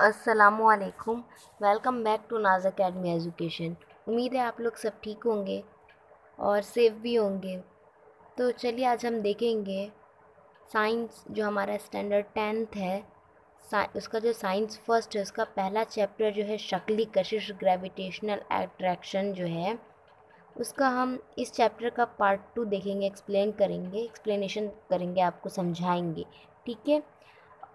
अस्सलामुअलैकुम। Welcome back to नाज academy education. उम्मीद है आप लोग सब ठीक होंगे और सेफ भी होंगे। तो चलिए आज हम देखेंगे साइंस जो हमारा स्टैंडर्ड 10th है, उसका जो साइंस फर्स्ट है उसका पहला चैप्टर जो है शक्ली कशिश ग्रेविटेशनल अट्रैक्शन जो है उसका हम इस चैप्टर का पार्ट 2 देखेंगे, एक्सप्लेनेशन करेंगे, आपको समझाएंगे। ठीक है।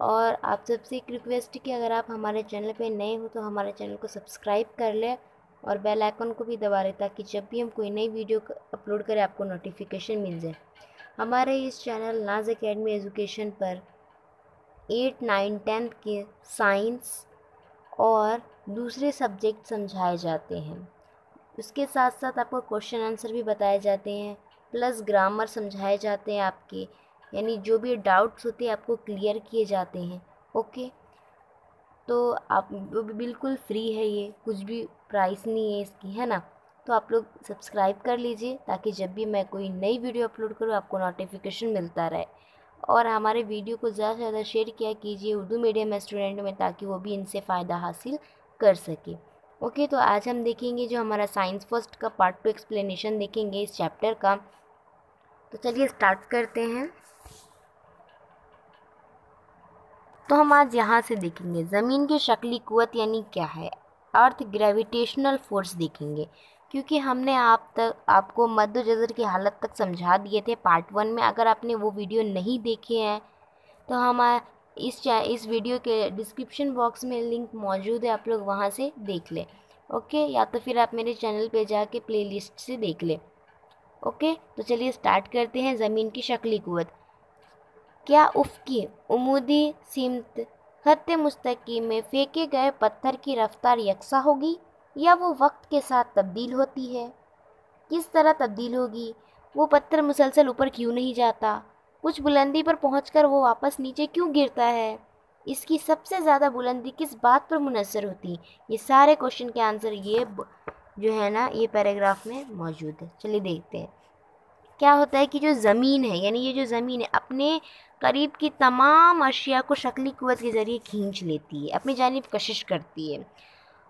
और आप सबसे एक रिक्वेस्ट है कि अगर आप हमारे चैनल पे नए हो तो हमारे चैनल को सब्सक्राइब कर लें और बेल आइकन को भी दबा लें ताकि जब भी हम कोई नई वीडियो अपलोड करें आपको नोटिफिकेशन मिल जाए। हमारे इस चैनल नाज अकेडमी एजुकेशन पर 8, 9, 10 के साइंस और दूसरे सब्जेक्ट समझाए जाते हैं। उसके साथ साथ आपको क्वेश्चन आंसर भी बताए जाते हैं, प्लस ग्रामर समझाए जाते हैं आपके, यानी जो भी डाउट्स होते हैं आपको क्लियर किए जाते हैं। ओके। तो आप बिल्कुल फ्री है, ये कुछ भी प्राइस नहीं है इसकी, है ना। तो आप लोग सब्सक्राइब कर लीजिए ताकि जब भी मैं कोई नई वीडियो अपलोड करूँ आपको नोटिफिकेशन मिलता रहे। और हमारे वीडियो को ज़्यादा से ज़्यादा शेयर किया कीजिए उर्दू मीडियम स्टूडेंट में ताकि वो भी इनसे फ़ायदा हासिल कर सके। ओके। तो आज हम देखेंगे जो हमारा साइंस फर्स्ट का पार्ट 2 एक्सप्लेनेशन देखेंगे इस चैप्टर का। तो चलिए स्टार्ट करते हैं। तो हम आज यहाँ से देखेंगे ज़मीन की शक्ली कुव्वत यानी क्या है, अर्थ ग्रेविटेशनल फोर्स देखेंगे। क्योंकि हमने आपको मद्दो जज़र की हालत तक समझा दिए थे पार्ट 1 में। अगर आपने वो वीडियो नहीं देखे हैं तो हम इस वीडियो के डिस्क्रिप्शन बॉक्स में लिंक मौजूद है, आप लोग वहाँ से देख लें। ओके। या तो फिर आप मेरे चैनल पे जाके प्लेलिस्ट से देख लें। ओके। तो चलिए स्टार्ट करते हैं। ज़मीन की शक्ली कुव्वत। क्या उफ़क़ी उमूदी सिमत खत्त मुस्तकीम में फेंके गए पत्थर की रफ्तार यकसा होगी या वो वक्त के साथ तब्दील होती है? किस तरह तब्दील होगी? वो पत्थर मुसलसल ऊपर क्यों नहीं जाता? कुछ बुलंदी पर पहुंचकर वो वापस नीचे क्यों गिरता है? इसकी सबसे ज़्यादा बुलंदी किस बात पर मुनहसर होती? ये सारे क्वेश्चन के आंसर जो है ना ये पैराग्राफ में मौजूद है। चलिए देखते हैं। क्या होता है कि जो ज़मीन है, यानी ये जो ज़मीन है अपने करीब की तमाम अशिया को शक्ली कुव्वत के ज़रिए खींच लेती है, अपनी जानिब कशिश करती है।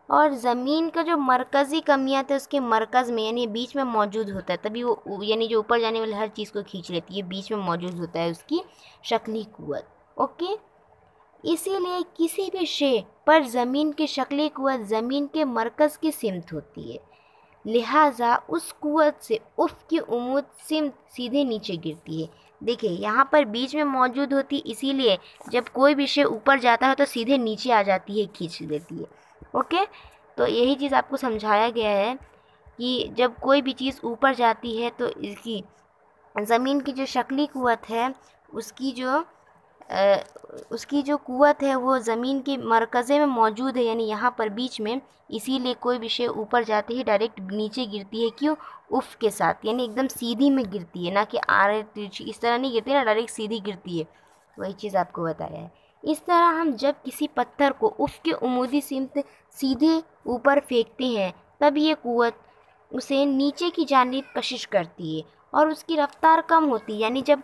और ज़मीन का जो मरकज़ी कमियात है उसके मरकज़ में यानी बीच में मौजूद होता है, तभी वो यानी जो ऊपर जाने वाली हर चीज़ को खींच लेती है, बीच में मौजूद होता है उसकी शक्ली कुव्वत। ओके। इसीलिए किसी भी शे पर ज़मीन की शक्ली कुव्वत ज़मीन के मरकज़ की सिमत होती है, लिहाजा उस कुव्वत से उफ़ की उमूद सिमत सीधे नीचे गिरती है। देखिए यहाँ पर बीच में मौजूद होती, इसीलिए जब कोई भी शे ऊपर जाता है तो सीधे नीचे आ जाती है, खींच लेती है। ओके। तो यही चीज़ आपको समझाया गया है कि जब कोई भी चीज़ ऊपर जाती है तो इसकी ज़मीन की जो शक्ली कुव्वत है उसकी जो कुव्वत है वो ज़मीन के मरकज़े में मौजूद है, यानी यहाँ पर बीच में। इसीलिए कोई भी शे ऊपर जाते ही डायरेक्ट नीचे गिरती है। क्यों? उफ़ के साथ, यानी एकदम सीधी में गिरती है, ना कि आड़े तिरछी इस तरह नहीं गिरती ना, डायरेक्ट सीधी गिरती है। वही चीज़ आपको बताया है। इस तरह हम जब किसी पत्थर को उफ़ के उमूदी सिमत सीधे ऊपर फेंकते हैं तब ये कुव्वत उसे नीचे की जानिब कशिश करती है और उसकी रफ्तार कम होती है। यानी जब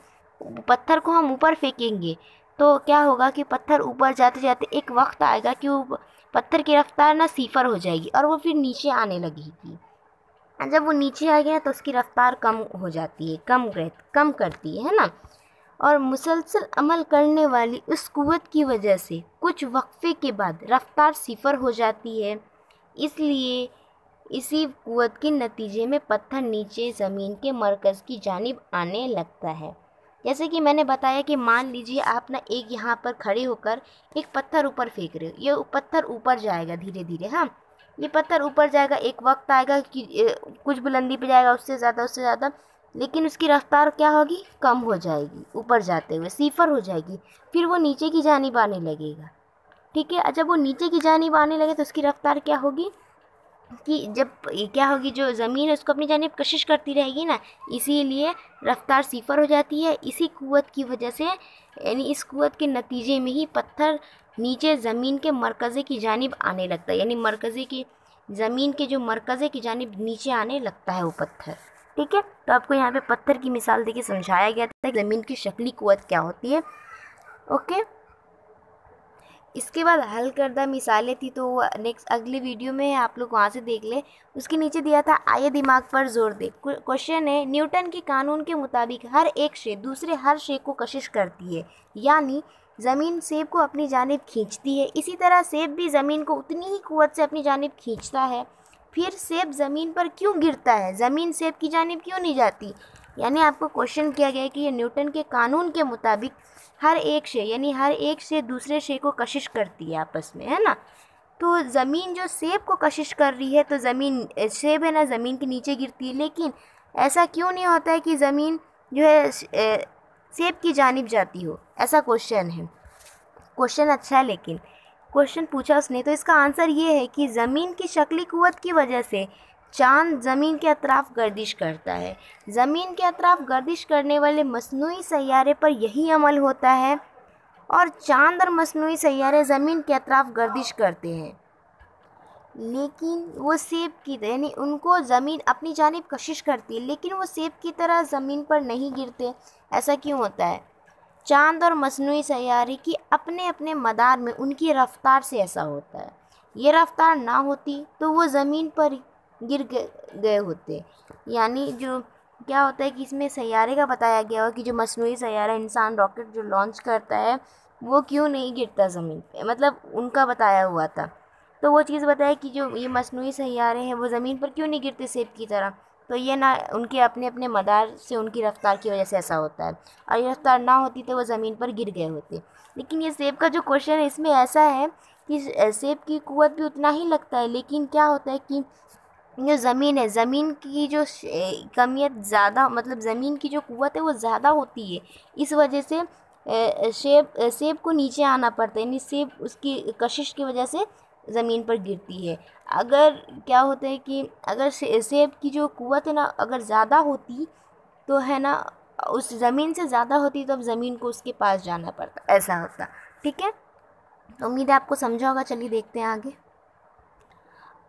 पत्थर को हम ऊपर फेंकेंगे तो क्या होगा कि पत्थर ऊपर जाते जाते एक वक्त आएगा कि वो पत्थर की रफ्तार ना सिफर हो जाएगी और वो फिर नीचे आने लगेगी। जब वो नीचे आएगी ना तो उसकी रफ्तार कम हो जाती है, कम करती है ना। और मुसलसल अमल करने वाली उस कुव्वत की वजह से कुछ वक्फे के बाद रफ्तार सिफर हो जाती है। इसलिए इसी कुव्वत के नतीजे में पत्थर नीचे ज़मीन के मरकज़ की जानिब आने लगता है। जैसे कि मैंने बताया कि मान लीजिए आप ना एक यहाँ पर खड़े होकर एक पत्थर ऊपर फेंक रहे हो, ये पत्थर ऊपर जाएगा धीरे धीरे। हाँ, ये पत्थर ऊपर जाएगा, एक वक्त आएगा कि कुछ बुलंदी पे जाएगा, उससे ज़्यादा, लेकिन उसकी रफ्तार क्या होगी? कम हो जाएगी, ऊपर जाते हुए सिफर हो जाएगी, फिर वो नीचे की जानिब आने लगेगा। ठीक है। जब वो नीचे की जानिब आने लगे तो उसकी रफ्तार क्या होगी कि जब क्या होगी, जो ज़मीन है उसको अपनी जानिब कशिश करती रहेगी ना, इसीलिए रफ्तार सिफर हो जाती है। इसी कुव्वत की वजह से, यानी इस कुव्वत के नतीजे में ही पत्थर नीचे ज़मीन के मरकज़े की जानिब आने लगता है, यानी ज़मीन के जो मरकज़े की जानिब नीचे आने लगता है वो पत्थर। ठीक है। तो आपको यहाँ पे पत्थर की मिसाल देके समझाया गया था ज़मीन की शक्ली कुव्वत क्या होती है। ओके। इसके बाद हल करदा मिसालें थी, तो वो नेक्स्ट अगले वीडियो में आप लोग वहाँ से देख ले। उसके नीचे दिया था आइए दिमाग पर जोर दे। क्वेश्चन है, न्यूटन के कानून के मुताबिक हर एक शे दूसरे हर शे को कशिश करती है, यानी ज़मीन सेब को अपनी जानिब खींचती है, इसी तरह सेब भी ज़मीन को उतनी ही कुव्वत से अपनी जानिब खींचता है। फिर सेब ज़मीन पर क्यों गिरता है, ज़मीन सेब की जानिब क्यों नहीं जाती? यानी आपको क्वेश्चन किया गया है कि ये न्यूटन के कानून के मुताबिक हर एक शे यानी हर एक शे दूसरे शे को कशिश करती है आपस में, है ना। तो ज़मीन जो सेब को कशिश कर रही है, तो ज़मीन सेब है ना ज़मीन के नीचे गिरती है, लेकिन ऐसा क्यों नहीं होता है कि ज़मीन जो है सेब की जानिब जाती हो? ऐसा क्वेश्चन है। क्वेश्चन अच्छा है, लेकिन क्वेश्चन पूछा उसने, तो इसका आंसर ये है कि ज़मीन की शक्ली कुव्वत की वजह से चाँद ज़मीन के अतराफ़ गर्दिश करता है। ज़मीन के अतराफ़ गर्दिश करने वाले मसनूई सैयारे पर यही अमल होता है, और चाँद और मसनूई सैयारे ज़मीन के अतराफ़ गर्दिश करते हैं, लेकिन वो सेब की यानी उनको ज़मीन अपनी जानिब कशिश करती है, लेकिन वो सेब की तरह ज़मीन पर नहीं गिरते। ऐसा क्यों होता है? चाँद और मसनूई सैयारे की अपने अपने मदार में उनकी रफ़्तार से ऐसा होता है। ये रफ़्तार ना होती तो वो ज़मीन पर गिर गए होते। यानी जो क्या होता है कि इसमें सैयारे का बताया गया हो कि जो मसनूई सैयारा इंसान रॉकेट जो लॉन्च करता है वो क्यों नहीं गिरता ज़मीन पे, मतलब उनका बताया हुआ था। तो वो चीज़ बताया कि जो ये मसनूई सैयारे हैं वो ज़मीन पर क्यों नहीं गिरते सेब की तरह, तो ये ना उनके अपने अपने मदार से उनकी रफ़्तार की वजह से ऐसा होता है, और ये रफ़्तार ना होती तो वो ज़मीन पर गिर गए होते। लेकिन ये सेब का जो क्वेश्चन है इसमें ऐसा है कि सेब की कुव्वत भी उतना ही लगता है, लेकिन क्या होता है कि जो ज़मीन है, ज़मीन की जो कमियत ज़्यादा, मतलब ज़मीन की जो कुव्वत है वो ज़्यादा होती है, इस वजह से सेब को नीचे आना पड़ता है, यानी सेब उसकी कशिश की वजह से ज़मीन पर गिरती है। अगर क्या होता है कि अगर सेब की जो कुव्वत है ना अगर ज़्यादा होती तो है ना उस ज़मीन से ज़्यादा होती, तो अब ज़मीन को उसके पास जाना पड़ता, ऐसा होता। ठीक है, तो उम्मीद है आपको समझा होगा। चलिए देखते हैं आगे।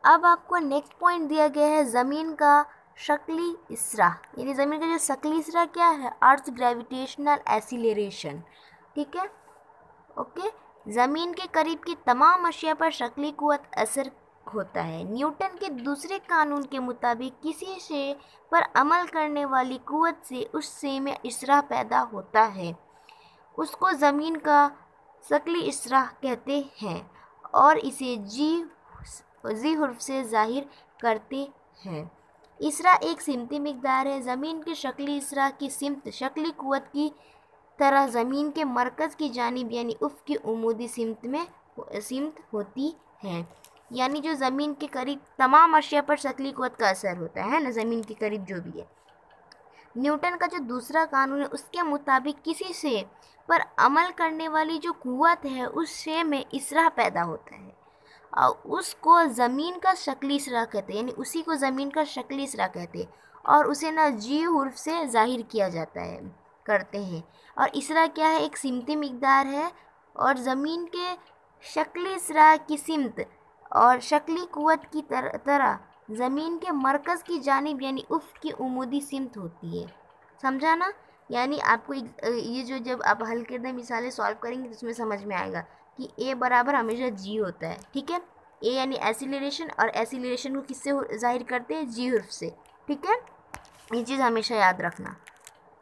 अब आपको नेक्स्ट पॉइंट दिया गया है ज़मीन का शक्ली इसरा, यानी ज़मीन का जो शक्ली इसरा क्या है, अर्थ ग्रेविटेशनल एक्सीलरेशन। ठीक है, ओके। ज़मीन के करीब की तमाम अशिया पर शक्ली कुव्वत असर होता है। न्यूटन के दूसरे कानून के मुताबिक किसी शे पर अमल करने वाली कुव्वत से उस शे में इसरा पैदा होता है, उसको ज़मीन का शक्ली इसरा कहते हैं, और इसे जी हुर्फ से जाहिर करते हैं। इसरा एक सिमती मिकदार है। ज़मीन के शक्ली इसरा की सिमत शक्ली कुव्वत की तरह ज़मीन के मरकज़ की जानिब यानी उफ़ की उमूदी सिमत होती है। यानी जो ज़मीन के करीब तमाम अशिया पर शक्ली कुव्वत का असर होता है ना, ज़मीन के करीब जो भी है। न्यूटन का जो दूसरा कानून है उसके मुताबिक किसी शे पर अमल करने वाली जो कुव्वत है उस शे में इसरा पैदा होता है, और उसको ज़मीन का शक्ली इसरा कहते हैं, यानी उसी को ज़मीन का शक्ली इसरा कहते हैं, और उसे ना जी हुर्फ से ज़ाहिर किया जाता है करते हैं। और इसरा क्या है, एक सिमती मिकदार है, और ज़मीन के शक्ली इसरा की सिमत और शक्ली कुव्वत की तरह ज़मीन के मरकज़ की जानिब यानी उफ़ की उमूदी सिमत होती है। समझा ना? यानी आपको ये जो जब आप हल करदे मिसालें सॉल्व करेंगे तो उसमें समझ में आएगा कि ए बराबर हमेशा जी होता है। ठीक है, ए यानी एसिलरेशन, और एसिलरेशन को किससे जाहिर करते हैं, जी हुर्फ से। ठीक है, ये चीज़ हमेशा याद रखना।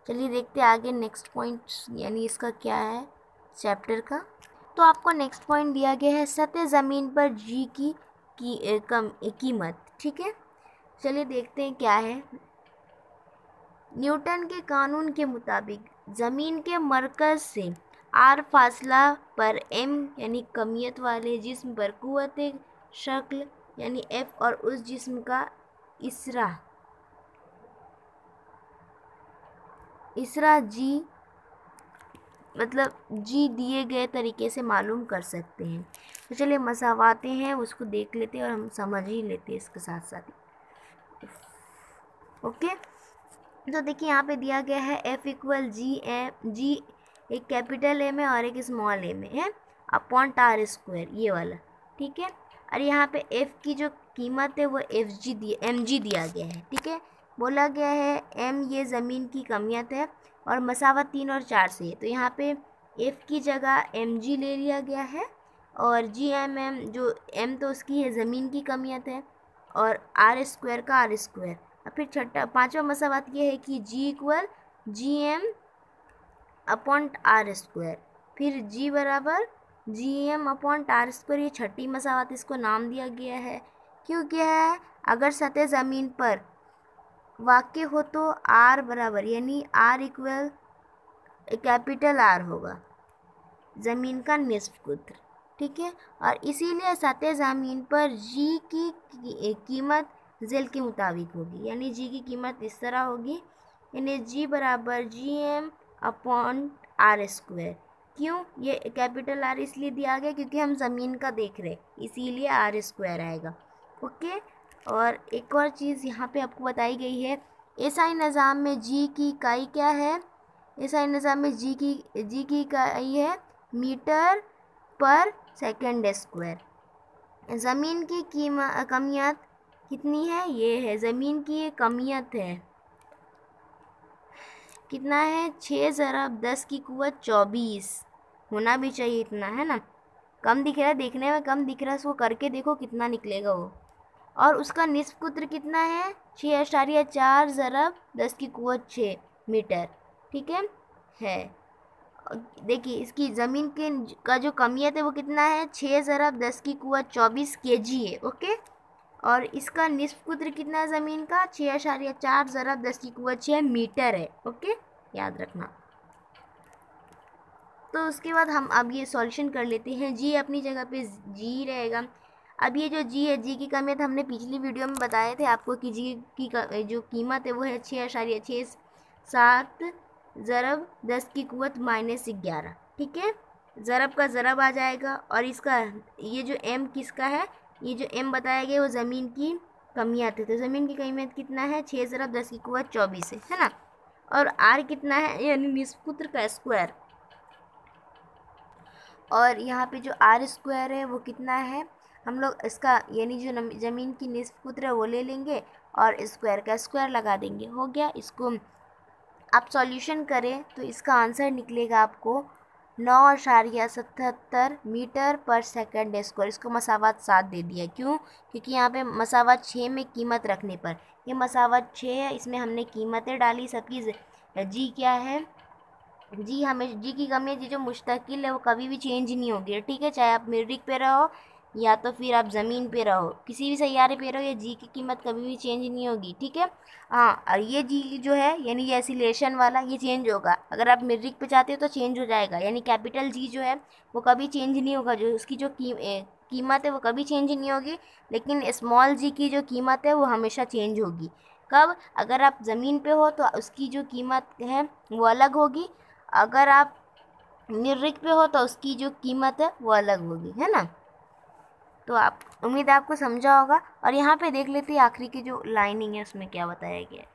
चलिए देखते हैं आगे नेक्स्ट पॉइंट, यानी इसका क्या है चैप्टर का। तो आपको नेक्स्ट पॉइंट दिया गया है सतह ज़मीन पर जी की कीमत। ठीक है, चलिए देखते हैं क्या है। न्यूटन के कानून के मुताबिक ज़मीन के मरकज़ से आर फासला पर एम यानी कमियत वाले जिस्म पर कुव्वत शक्ल यानी एफ, और उस जिस्म का इसरा जी मतलब जी दिए गए तरीके से मालूम कर सकते हैं। तो चलिए मसावाते हैं उसको देख लेते हैं और हम समझ ही लेते हैं इसके साथ साथ ही। ओके, तो देखिए यहाँ पे दिया गया है F इक्वल जी एक कैपिटल ए में और एक स्मॉल ए में है अपॉन टार स्क्वायर, ये वाला। ठीक है, और यहाँ पे F की जो कीमत है वो एम जी दिया गया है। ठीक है, बोला गया है M ये ज़मीन की कमियत है और मसावत 3 और 4 से है, तो यहाँ पे F की जगह mg ले लिया गया है, और GMM जो M तो उसकी है ज़मीन की कमियत है, और R² का R²। और फिर छठा पांचवा मसावात ये है कि G = GM/R²। फिर G बराबर GM/R²। ये छठी मसावात, इसको नाम दिया गया है। क्यों क्या है? अगर सतह ज़मीन पर वाक़ई हो तो R बराबर यानी R इक्वल कैपिटल R होगा, ज़मीन का निस्फ कुत्र, ठीक है। और इसीलिए सतह ज़मीन पर G की कीमत ज़ेल के मुताबिक होगी, यानी G की कीमत इस तरह होगी, यानी G बराबर GM/R²। क्यों? ये कैपिटल R इसलिए दिया गया क्योंकि हम ज़मीन का देख रहे, इसीलिए R² आएगा। ओके। और एक और चीज़ यहाँ पे आपको बताई गई है, एसआई निज़ाम में G की इकाई क्या है? एसआई निज़ाम में G की इकाई है मीटर पर सेकंड स्क्वायर। ज़मीन की कमियत कितनी है? ये है ज़मीन की ये कमियत है, कितना है? 6 × 10⁻²৪ होना भी चाहिए इतना, है ना। कम दिख रहा है, देखने में कम दिख रहा है, उसको करके देखो कितना निकलेगा वो। और उसका निस्फ कुत्र कितना है? 6.4 × 10⁻6 मीटर, ठीक है। देखिए इसकी ज़मीन के का जो कमियत है वो कितना है? 6 × 10⁻24 kg है। ओके। और इसका निस्फ कुत्र कितना है ज़मीन का? 6.4 × 10⁻6 मीटर है। ओके, याद रखना। तो उसके बाद हम अब ये सॉल्यूशन कर लेते हैं। जी अपनी जगह पे जी रहेगा। अब ये जो जी है, जी की कमियत हमने पिछली वीडियो में बताए थे आपको कि जी की जो कीमत है वो है 6.67 ज़रब 10⁻−11, ठीक है। ज़रब का ज़रब आ जाएगा, और इसका ये जो m किसका है? ये जो m बताया गया वो ज़मीन की कमियत है। तो ज़मीन की कमियत कितना है? 6 × 10⁻24 है ना। और r कितना है? यानी निस्फ कुत्र का स्क्वायर। और यहाँ पे जो R² है वो कितना है? हम लोग इसका यानी जो ज़मीन की निस्फ कुत्र है वो ले लेंगे और स्क्वायर का स्क्वायर लगा देंगे, हो गया। इसको आप सॉल्यूशन करें तो इसका आंसर निकलेगा आपको 9.77 मीटर पर सेकंड स्क्वायर। इसको मसावात 7 दे दिया। क्यों? क्योंकि यहाँ पे मसावात 6 में कीमत रखने पर, ये मसावात 6 है, इसमें हमने कीमतें डाली सबकी। जी क्या है? जी हमें जी की कमी है, जी जो मुस्तकिल है वो कभी भी चेंज नहीं होगी, ठीक है। चाहे आप मरीख पे रहो या तो फिर आप ज़मीन पे रहो, किसी भी सैयारे पे रहो, ये जी की कीमत कभी भी चेंज नहीं होगी, ठीक है। हाँ, और ये जी जो है यानी ये एसिलेशन वाला ये चेंज होगा। अगर आप मरीख पे जाते हो तो चेंज हो जाएगा, यानी कैपिटल जी जो है वो कभी चेंज नहीं होगा, जो उसकी जो कीमत है वो कभी चेंज नहीं होगी। लेकिन स्मॉल जी की जो कीमत है वो हमेशा चेंज होगी। कब? अगर आप ज़मीन पे हो तो उसकी जो कीमत है वो अलग होगी, अगर आप मरीख पे हो तो उसकी जो कीमत है वो अलग होगी, है ना। तो आप उम्मीद है आपको समझा होगा। और यहाँ पे देख लेते हैं आखिरी की जो लाइनिंग है उसमें क्या बताया गया है।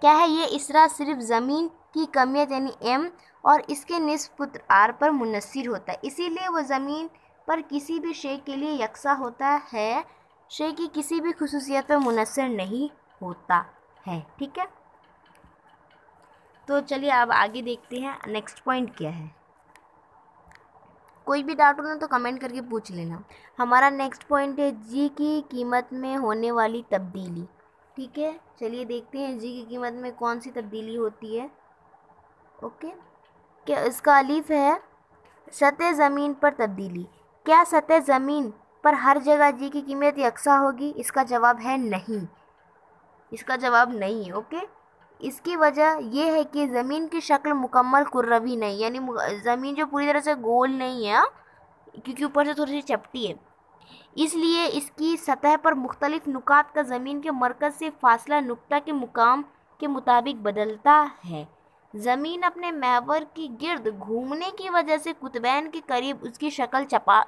क्या है? ये इसरा सिर्फ ज़मीन की कमियत यानी m और इसके निस्फ कुत्र r पर मुनस्सिर होता है, इसीलिए वो ज़मीन पर किसी भी शे के लिए यकसा होता है, शे की किसी भी खुसूसियत पर मुनस्सिर नहीं होता है, ठीक है। तो चलिए अब आगे देखते हैं नेक्स्ट पॉइंट क्या है। कोई भी डाउट हो ना तो कमेंट करके पूछ लेना। हमारा नेक्स्ट पॉइंट है जी की कीमत में होने वाली तब्दीली, ठीक है। चलिए देखते हैं जी की कीमत में कौन सी तब्दीली होती है। ओके, क्या इसका अलीफ है सतह ज़मीन पर तब्दीली। क्या सतह ज़मीन पर हर जगह जी की कीमत यकसा होगी? इसका जवाब है नहीं, इसका जवाब नहीं है। ओके, इसकी वजह यह है कि ज़मीन की शक्ल मुकम्मल कुर्रवी नहीं, यानी ज़मीन जो पूरी तरह से गोल नहीं है, क्योंकि ऊपर से थोड़ी सी चपटी है, इसलिए इसकी सतह पर मुख्तलिफ नुकात का ज़मीन के मरकज़ से फासला नुक्ता के मुकाम के मुताबिक बदलता है। ज़मीन अपने महवर के गिर्द घूमने की वजह से कुतबैन के करीब उसकी शक्ल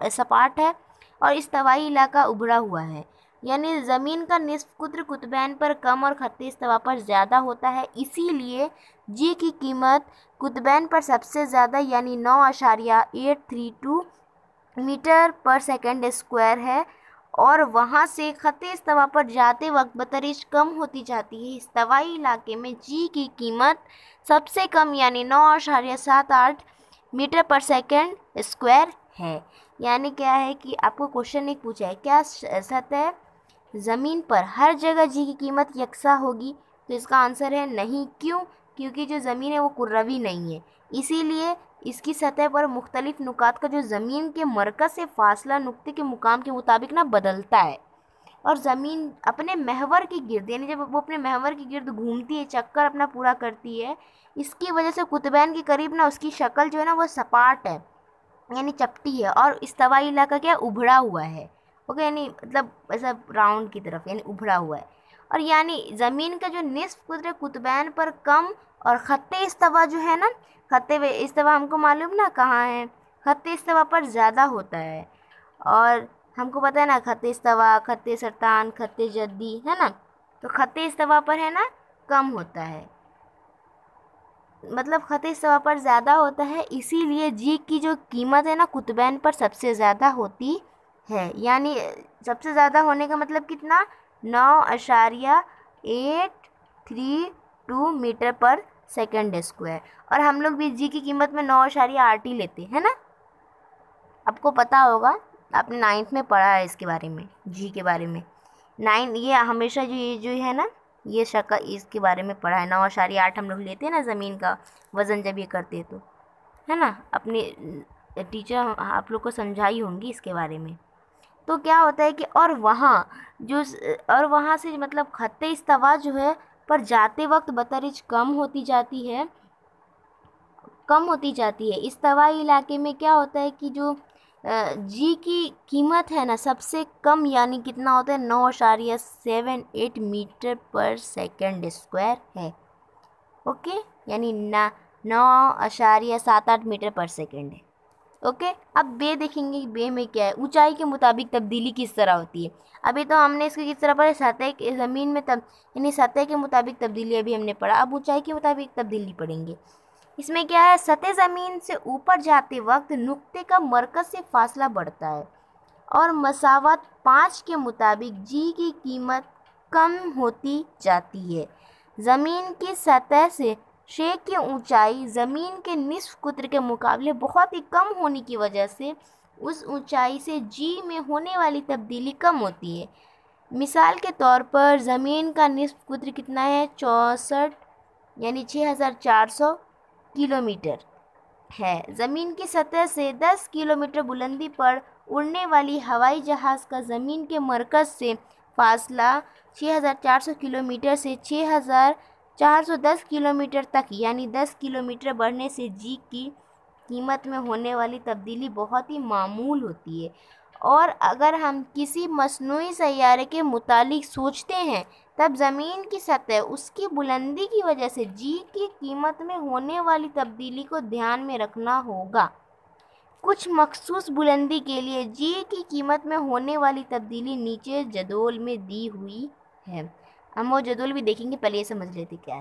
सपाट है और इस्तवाई इलाका उभरा हुआ है, यानी ज़मीन का निस्फ कुत्र कुतबैन पर कम और खत्ते इस्तवा पर ज़्यादा होता है। इसीलिए जी की कीमत कुतबैन पर सबसे ज़्यादा यानी 9.832 मीटर पर सेकंड स्क्वायर है, और वहाँ से खत्ते इस्तवा पर जाते वक्त बतरिश कम होती जाती है। इस्तवाई इलाके में जी की कीमत सबसे कम यानी 9.78 मीटर पर सेकंड स्क्वायर है। यानी क्या है कि आपको क्वेश्चन एक पूछा है, क्या सतह ज़मीन पर हर जगह जी की कीमत यकसा होगी? तो इसका आंसर है नहीं। क्यों? क्योंकि जो ज़मीन है वो कुर्रवी नहीं है, इसीलिए इसकी सतह पर मुख्तलिफ नुकात का जो ज़मीन के मरकज़ से फासला नुक्ते के मुकाम के मुताबिक ना बदलता है। और ज़मीन अपने महवर के गिर्द, यानी जब वो अपने महवर के गिर्द घूमती है, चक्कर अपना पूरा करती है, इसकी वजह से कुतुबैन के करीब ना उसकी शक्ल जो है ना वो सपाट है, यानी चपटी है, और इस्तवाई इलाका क्या उभड़ा हुआ है। ओके, यानी मतलब ऐसा राउंड की तरफ, यानी उभड़ा हुआ है। और यानी ज़मीन का जो निस्फ कुदरत कुतुबैन पर कम, और ख़त्ते इस्तवा जो है ना, ख़त्ते इस्तवा हमको मालूम ना कहाँ है, ख़त्ते इस्तवा पर ज़्यादा होता है। और हमको पता है ना, ख़त्ते इस्तवा, ख़त्ते सरतान, ख़त्ते जद्दी, है ना, तो ख़त्ते इस्तवा पर है ना कम होता है, मतलब ख़त्ते इस्तवा पर ज़्यादा होता है, इसीलिए जी की जो कीमत है ना कुतुबैन पर सबसे ज़्यादा होती है। यानी सबसे ज़्यादा होने का मतलब कितना, 9.832 मीटर पर सेकंड स्क्वायर। और हम लोग भी जी की कीमत में 9.8 लेते हैं ना, आपको पता होगा, आपने 9th में पढ़ा है इसके बारे में, जी के बारे में। 9 ये हमेशा जो है ना, ये शक्ल इसके बारे में पढ़ा है। 9.8 हम लोग लेते हैं ना ज़मीन का वज़न जब ये करते तो, है ना, अपने टीचर आप लोग को समझाई होंगी इसके बारे में। तो क्या होता है कि और वहाँ से मतलब ख़त्ते इस्तवा जो है पर जाते वक्त बतरिज कम होती जाती है, इस्तवाई इलाके में क्या होता है कि जो जी की कीमत है ना सबसे कम, यानी कितना होता है, 9.78 मीटर पर सेकंड स्क्वायर है। ओके, यानी 9.78 मीटर पर सेकंड है। ओके, अब बे देखेंगे, बे में क्या है, ऊंचाई के मुताबिक तब्दीली किस तरह होती है। अभी तो हमने इसके किस तरह पढ़ा, सतह के ज़मीन में यानी सतह के मुताबिक तब्दीली अभी हमने पढ़ा, अब ऊंचाई के मुताबिक तब्दीली पढ़ेंगे। इसमें क्या है, सतह ज़मीन से ऊपर जाते वक्त नुक्ते का मरकज़ से फासला बढ़ता है, और मसावत 5 के मुताबिक जी की कीमत कम होती जाती है। ज़मीन की सतह से शे की ऊंचाई ज़मीन के निस्फ कुत्र के मुकाबले बहुत ही कम होने की वजह से उस ऊंचाई से जी में होने वाली तब्दीली कम होती है। मिसाल के तौर पर ज़मीन का निस्फ कुत्र कितना है, 64 यानी 6400 किलोमीटर है। ज़मीन की सतह से 10 किलोमीटर बुलंदी पर उड़ने वाली हवाई जहाज़ का ज़मीन के मरकज़ से फासला 6400 किलोमीटर से 6410 किलोमीटर तक, यानी 10 किलोमीटर बढ़ने से जी की कीमत में होने वाली तब्दीली बहुत ही मामूल होती है। और अगर हम किसी मसनूई सैयारे के मुतालिक सोचते हैं, तब ज़मीन की सतह उसकी बुलंदी की वजह से जी की कीमत में होने वाली तब्दीली को ध्यान में रखना होगा। कुछ मखसूस बुलंदी के लिए जी की कीमत में होने वाली तब्दीली नीचे जदोल में दी हुई है। हम वो जदोल भी देखेंगे, पहले ये समझ लेते क्या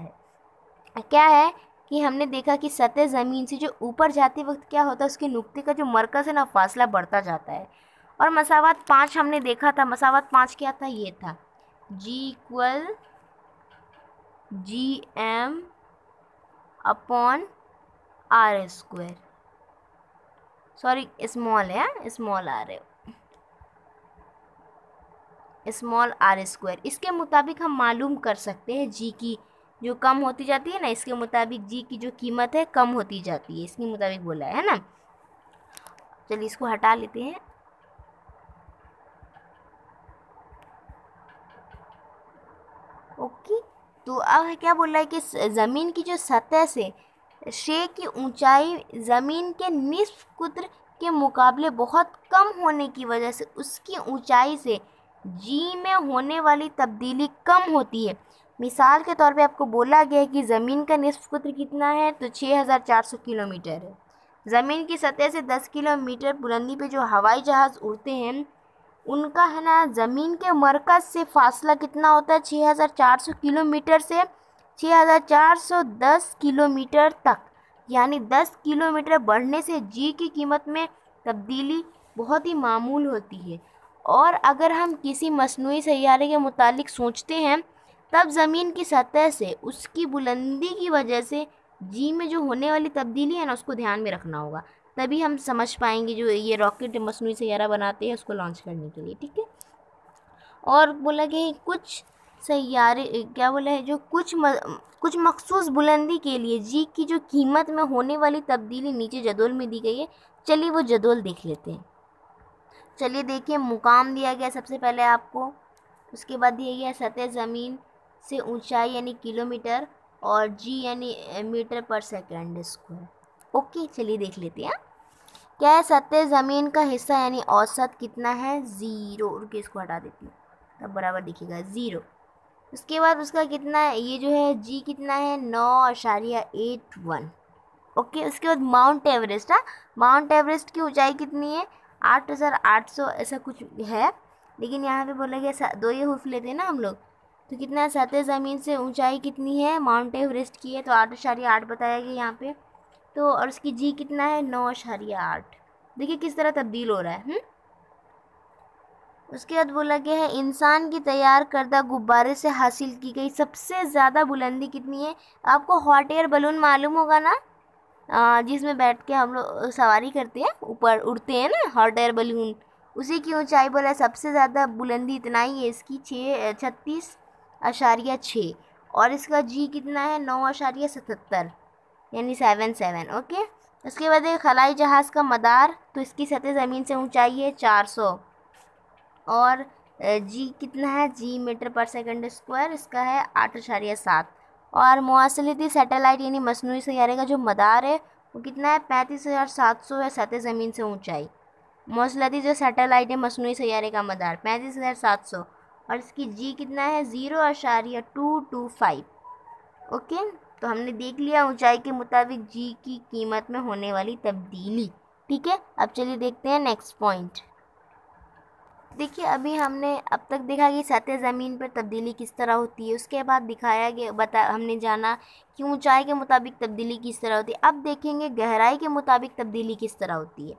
है कि हमने देखा कि सतह ज़मीन से जो ऊपर जाते वक्त क्या होता है, उसके नुक्ते का जो मरकज़ है ना फासला बढ़ता जाता है। और मसावत 5 हमने देखा था, मसावत 5 क्या था, ये था G = GM upon R square, sorry small है, स्मॉल आर है, स्मॉल R स्क्वायर। इसके मुताबिक हम मालूम कर सकते हैं जी की जो कम होती जाती है ना, इसके मुताबिक जी की जो कीमत है कम होती जाती है, इसके मुताबिक बोला है ना। चलिए इसको हटा लेते हैं। ओके, तो अब क्या बोल रहा है कि ज़मीन की जो सतह से शे की ऊंचाई ज़मीन के निस्फ कुत्र के मुकाबले बहुत कम होने की वजह से उसकी ऊंचाई से जी में होने वाली तब्दीली कम होती है। मिसाल के तौर पे आपको बोला गया है कि ज़मीन का निस्फ कुत्र कितना है, तो 6400 किलोमीटर है। ज़मीन की सतह से 10 किलोमीटर बुलंदी पे जो हवाई जहाज़ उड़ते हैं, उनका है ना ज़मीन के मरकज़ से फासला कितना होता है, 6400 किलोमीटर से 6410 किलोमीटर तक, यानी 10 किलोमीटर बढ़ने से जी की कीमत में तब्दीली बहुत ही मामूल होती है। और अगर हम किसी मसनूई सैयारे के मुतालिक सोचते हैं, तब ज़मीन की सतह से उसकी बुलंदी की वजह से जी में जो होने वाली तब्दीली है ना उसको ध्यान में रखना होगा। तभी हम समझ पाएंगे जो ये रॉकेट मसनूई सैयारा बनाते हैं उसको लॉन्च करने के लिए, ठीक है। और बोला गया है कुछ सैयारे क्या बोला है, जो कुछ मखसूस बुलंदी के लिए जी की जो कीमत में होने वाली तब्दीली नीचे जदोल में दी गई है। चलिए वो जदोल देख लेते हैं। चलिए देखिए, मुकाम दिया गया सबसे पहले आपको, उसके बाद दिया गया सतह ज़मीन से ऊंचाई यानी किलोमीटर, और जी यानी मीटर पर सेकंड स्क्वायर। ओके, चलिए देख लेते हैं। क्या है, सतह ज़मीन का हिस्सा यानी औसत कितना है, 0। रुकिए, इसको हटा देती हूँ तब बराबर दिखेगा 0। उसके बाद उसका कितना है, ये जो है जी कितना है, 9.81। ओके, उसके बाद माउंट एवरेस्ट। हाँ, माउंट एवरेस्ट की ऊंचाई कितनी है, 8,800 ऐसा कुछ है, लेकिन यहाँ पे बोला गया 2 ये हुर्फ लेते हैं ना हम लोग, तो कितना है, सतह ज़मीन से ऊंचाई कितनी है माउंट एवरेस्ट की है, तो 8.8 बताया गया यहाँ पे। तो और उसकी जी कितना है, 9.8। देखिए किस तरह तब्दील हो रहा है। उसके बाद बोला गया है इंसान की तैयार करदा गुब्बारे से हासिल की गई सबसे ज़्यादा बुलंदी कितनी है। आपको हॉट एयर बलून मालूम होगा ना, जिसमें बैठ के हम लोग सवारी करते हैं, ऊपर उड़ते हैं ना हॉट एयर बलून, उसी की ऊंचाई बोला है सबसे ज़्यादा बुलंदी इतना ही है इसकी, 36.6, और इसका जी कितना है, 9.77 यानी 77। ओके, उसके बाद एक खलाई जहाज़ का मदार, तो इसकी सतह ज़मीन से ऊंचाई है 400, और जी कितना है, जी मीटर पर सेकंड स्क्वायर, इसका है 8.7। और मौसलिती सैटेलाइट यानी मसनूई सैयारे का जो मदार है वो कितना है, 35,700 है सतह ज़मीन से ऊंचाई। मौसलिती जो सैटेलाइट है मसनूई सैयारे का मदार 35,700, और इसकी जी कितना है, 0.225। ओके, तो हमने देख लिया ऊंचाई के मुताबिक जी की कीमत में होने वाली तब्दीली, ठीक है। अब चलिए देखते हैं नेक्स्ट पॉइंट। देखिए, अभी हमने अब तक देखा कि सतह ज़मीन पर तब्दीली किस तरह होती है, उसके बाद दिखाया गया हमने जाना कि ऊंचाई के मुताबिक तब्दीली किस तरह होती है। अब देखेंगे गहराई के मुताबिक तब्दीली किस तरह होती है।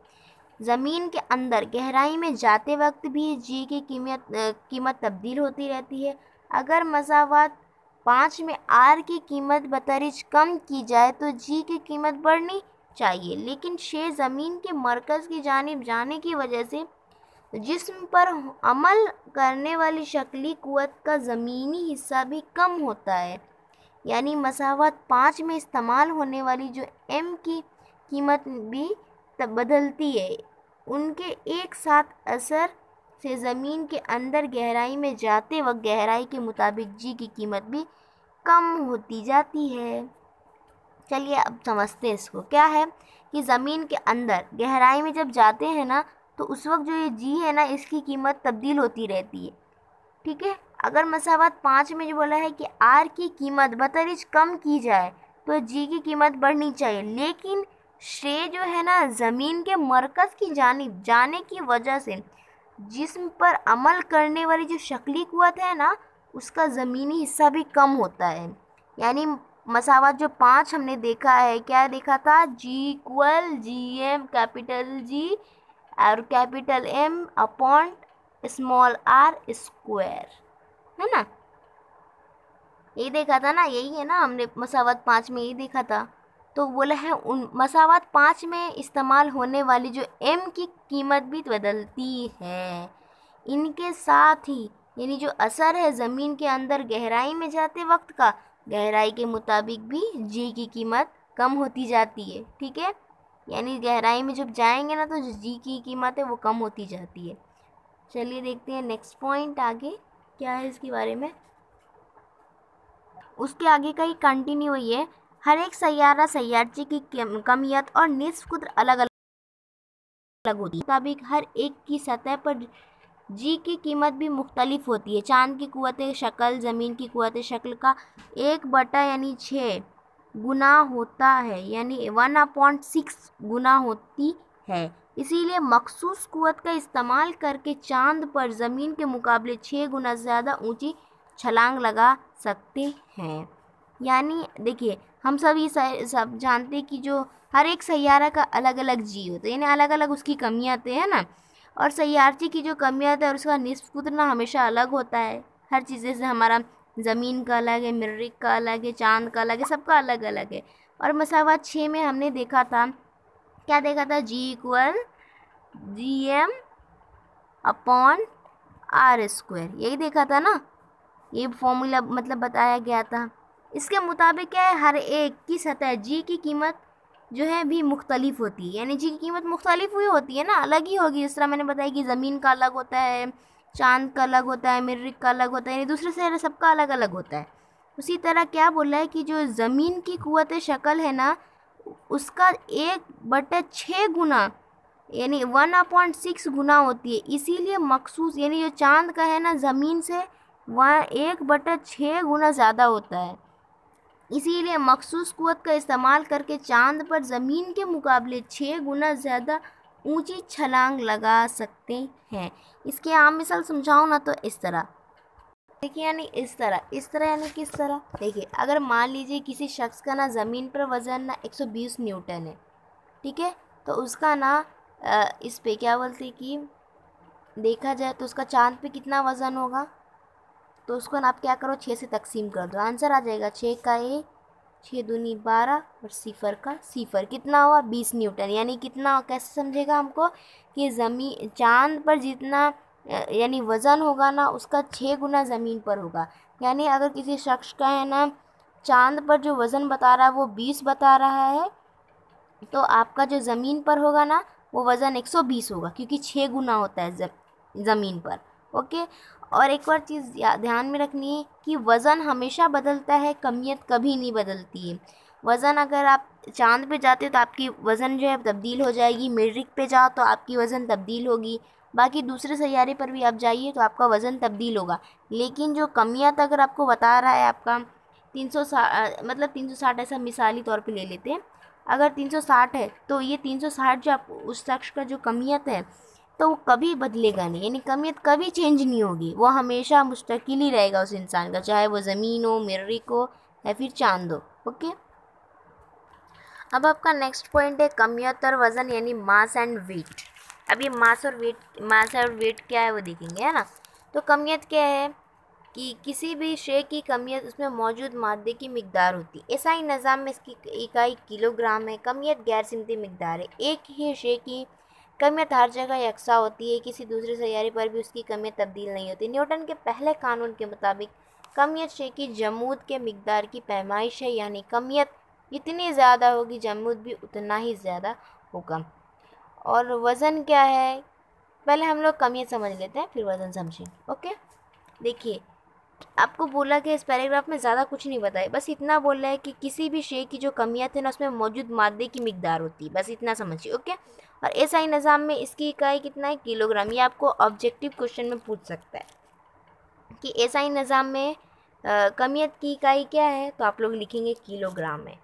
ज़मीन के अंदर गहराई में जाते वक्त भी जी की कीमत तब्दील होती रहती है। अगर मसावत 5 में आर की कीमत बतरिज कम की जाए तो जी की कीमत बढ़नी चाहिए, लेकिन शे ज़मीन के मरकज़ की जानिब जाने की वजह से जिस्म पर अमल करने वाली शक्ली क़ुव्वत का ज़मीनी हिस्सा भी कम होता है, यानी मसावत 5 में इस्तेमाल होने वाली जो एम की कीमत भी बदलती है। उनके एक साथ असर से ज़मीन के अंदर गहराई में जाते वक्त गहराई के मुताबिक जी की कीमत भी कम होती जाती है। चलिए अब समझते हैं इसको। क्या है कि ज़मीन के अंदर गहराई में जब जाते हैं ना, तो उस वक्त जो ये जी है ना, इसकी कीमत तब्दील होती रहती है, ठीक है। अगर मसावत 5 में जो बोला है कि आर की कीमत बतरिज कम की जाए तो जी की कीमत बढ़नी चाहिए, लेकिन श्रेय जो है ना ज़मीन के मरकज़ की जानिब जाने की वजह से जिस्म पर अमल करने वाली जो शक्ली क़ुव्वत है ना, उसका ज़मीनी हिस्सा भी कम होता है। यानी मसावत जो 5 हमने देखा है, क्या देखा था, g equal G M capital G और capital M upon small r square, है ना, ये देखा था ना, यही है ना, हमने मसावत 5 में यही देखा था। तो बोला है उन मसावत 5 में इस्तेमाल होने वाली जो एम की कीमत भी बदलती है। इनके साथ ही यानी जो असर है ज़मीन के अंदर गहराई में जाते वक्त का, गहराई के मुताबिक भी जी की कीमत कम होती जाती है, ठीक है। यानी गहराई में जब जाएंगे ना तो जो जी की कीमत है वो कम होती जाती है। चलिए देखते हैं नेक्स्ट पॉइंट आगे क्या है इसके बारे में। उसके आगे का ही कंटिन्यू हुई है। हर एक सैयारा सैयारची की कमियत और निस्फ कुद्र अलग अलग होती है, मुताबिक हर एक की सतह पर जी की कीमत भी मुख्तलिफ होती है। चाँद की क़ुव्वत शक्ल ज़मीन की क़ुव्वत शक्ल का 1 यानी 6 गुना होता है, यानी 1/6 गुना होती है। इसीलिए मखसूस क़ुव्वत का इस्तेमाल करके चाँद पर ज़मीन के मुकाबले 6 गुना ज़्यादा ऊंची छलांग लगा सकते हैं। यानी देखिए, हम सब ये सब जानते हैं कि जो हर एक सैयारा का अलग अलग जी होता है, यानी अलग अलग उसकी कमियाँ आते हैं ना, और सैयारची की जो कमियाँ आती है और उसका निस्फ कुद्र ना हमेशा अलग होता है। हर चीज़ से हमारा ज़मीन का अलग है, मरीख का अलग है, चाँद का अलग है, सबका अलग अलग है। और मसावत 6 में हमने देखा था क्या देखा था, g equal GM upon R square, यही देखा था ना, ये फॉर्मूला मतलब बताया गया था। इसके मुताबिक क्या है, हर एक की सतह जी की कीमत जो है भी मुख्तलिफ होती है, यानी जी की कीमत मुख्तलिफ हुई होती है ना, अलग ही होगी। जिस तरह मैंने बताया कि ज़मीन का अलग होता है, चांद का अलग होता है, मरीख का अलग होता है, यानी दूसरे से सबका अलग अलग होता है। उसी तरह क्या बोला है कि जो ज़मीन की क़ुव्वत शक्ल है ना, उसका 1/6 गुना यानी 1/6 गुना होती है। इसीलिए मखसूस यानी जो चांद का है ना, ज़मीन से वह 1/6 गुना ज़्यादा होता है। इसीलिए मखसूस क़ुव्वत का इस्तेमाल करके चांद पर ज़मीन के मुकाबले 6 गुना ज़्यादा ऊंची छलांग लगा सकते हैं। इसके आम मिसाल समझाऊँ ना तो इस तरह देखिए, यानी इस तरह यानी किस तरह, देखिए अगर मान लीजिए किसी शख्स का ना ज़मीन पर वज़न ना 120 न्यूटन है, ठीक है, तो उसका ना इस पे क्या बोलते कि देखा जाए तो उसका चांद पे कितना वज़न होगा, तो उसको ना आप क्या करो 6 से तकसीम कर दो, आंसर आ जाएगा 6 का 1, 6 दूनी 12 और सिफर का सिफर, कितना हुआ 20 न्यूटन। यानी कितना, कैसे समझेगा हमको कि ज़मीन चांद पर जितना यानी वज़न होगा ना, उसका 6 गुना ज़मीन पर होगा। यानी अगर किसी शख्स का है ना चांद पर जो वज़न बता रहा है वो 20 बता रहा है, तो आपका जो ज़मीन पर होगा ना वो वज़न 120 होगा, क्योंकि 6 गुना होता है ज़मीन पर। ओके, और एक और चीज़ ध्यान में रखनी है कि वज़न हमेशा बदलता है, कमियत कभी नहीं बदलती है। वज़न अगर आप चांद पे जाते हो तो आपकी वज़न जो है तब्दील हो जाएगी, मरीख पे जाओ तो आपकी वज़न तब्दील होगी, बाकी दूसरे सैयारे पर भी आप जाइए तो आपका वज़न तब्दील होगा। लेकिन जो कमियत अगर आपको बता रहा है आपका 360 मतलब 360, ऐसा मिसाली तौर पे ले लेते हैं, अगर 360 है तो ये 360 जो आप उस शख्स का जो कमियत है तो वो कभी बदलेगा नहीं, यानी कमियत कभी चेंज नहीं होगी, वो हमेशा मुस्तकिल ही रहेगा उस इंसान का, चाहे वो ज़मीन हो, मरीख हो या फिर चांद हो। ओके, अब आपका नेक्स्ट पॉइंट है कमियत और वज़न यानी मास एंड वेट। अभी मास और वेट क्या है वो देखेंगे, है ना। तो कमियत क्या है कि किसी भी शे की कमियत उसमें मौजूद मादे की मिकदार होती है। ऐसा ही निज़ाम में इसकी इकाई किलोग्राम है। कमियत गैर सिमती मिकदार है, एक ही शे की कमियत हर जगह यकसा होती है, किसी दूसरे सैयारे पर भी उसकी कमियत तब्दील नहीं होती। न्यूटन के पहले कानून के मुताबिक कमियत शे की जमूद के मिकदार की पैमाइश है, यानी कमियत जितनी ज़्यादा होगी जमूद भी उतना ही ज़्यादा होगा। और वज़न क्या है, पहले हम लोग कमियत समझ लेते हैं फिर वज़न समझेंगे। ओके, देखिए आपको बोला कि इस पैराग्राफ में ज़्यादा कुछ नहीं बताया, बस इतना बोल रहा है कि किसी भी शे की जो कमियत है ना उसमें मौजूद मादे की मिकदार होती है, बस इतना समझिए। ओके, और एसआई निज़ाम में इसकी इकाई कितना है, किलोग्राम। ये आपको ऑब्जेक्टिव क्वेश्चन में पूछ सकता है कि एसआई निज़ाम में कमियत की इकाई क्या है, तो आप लोग लिखेंगे किलोग्राम है।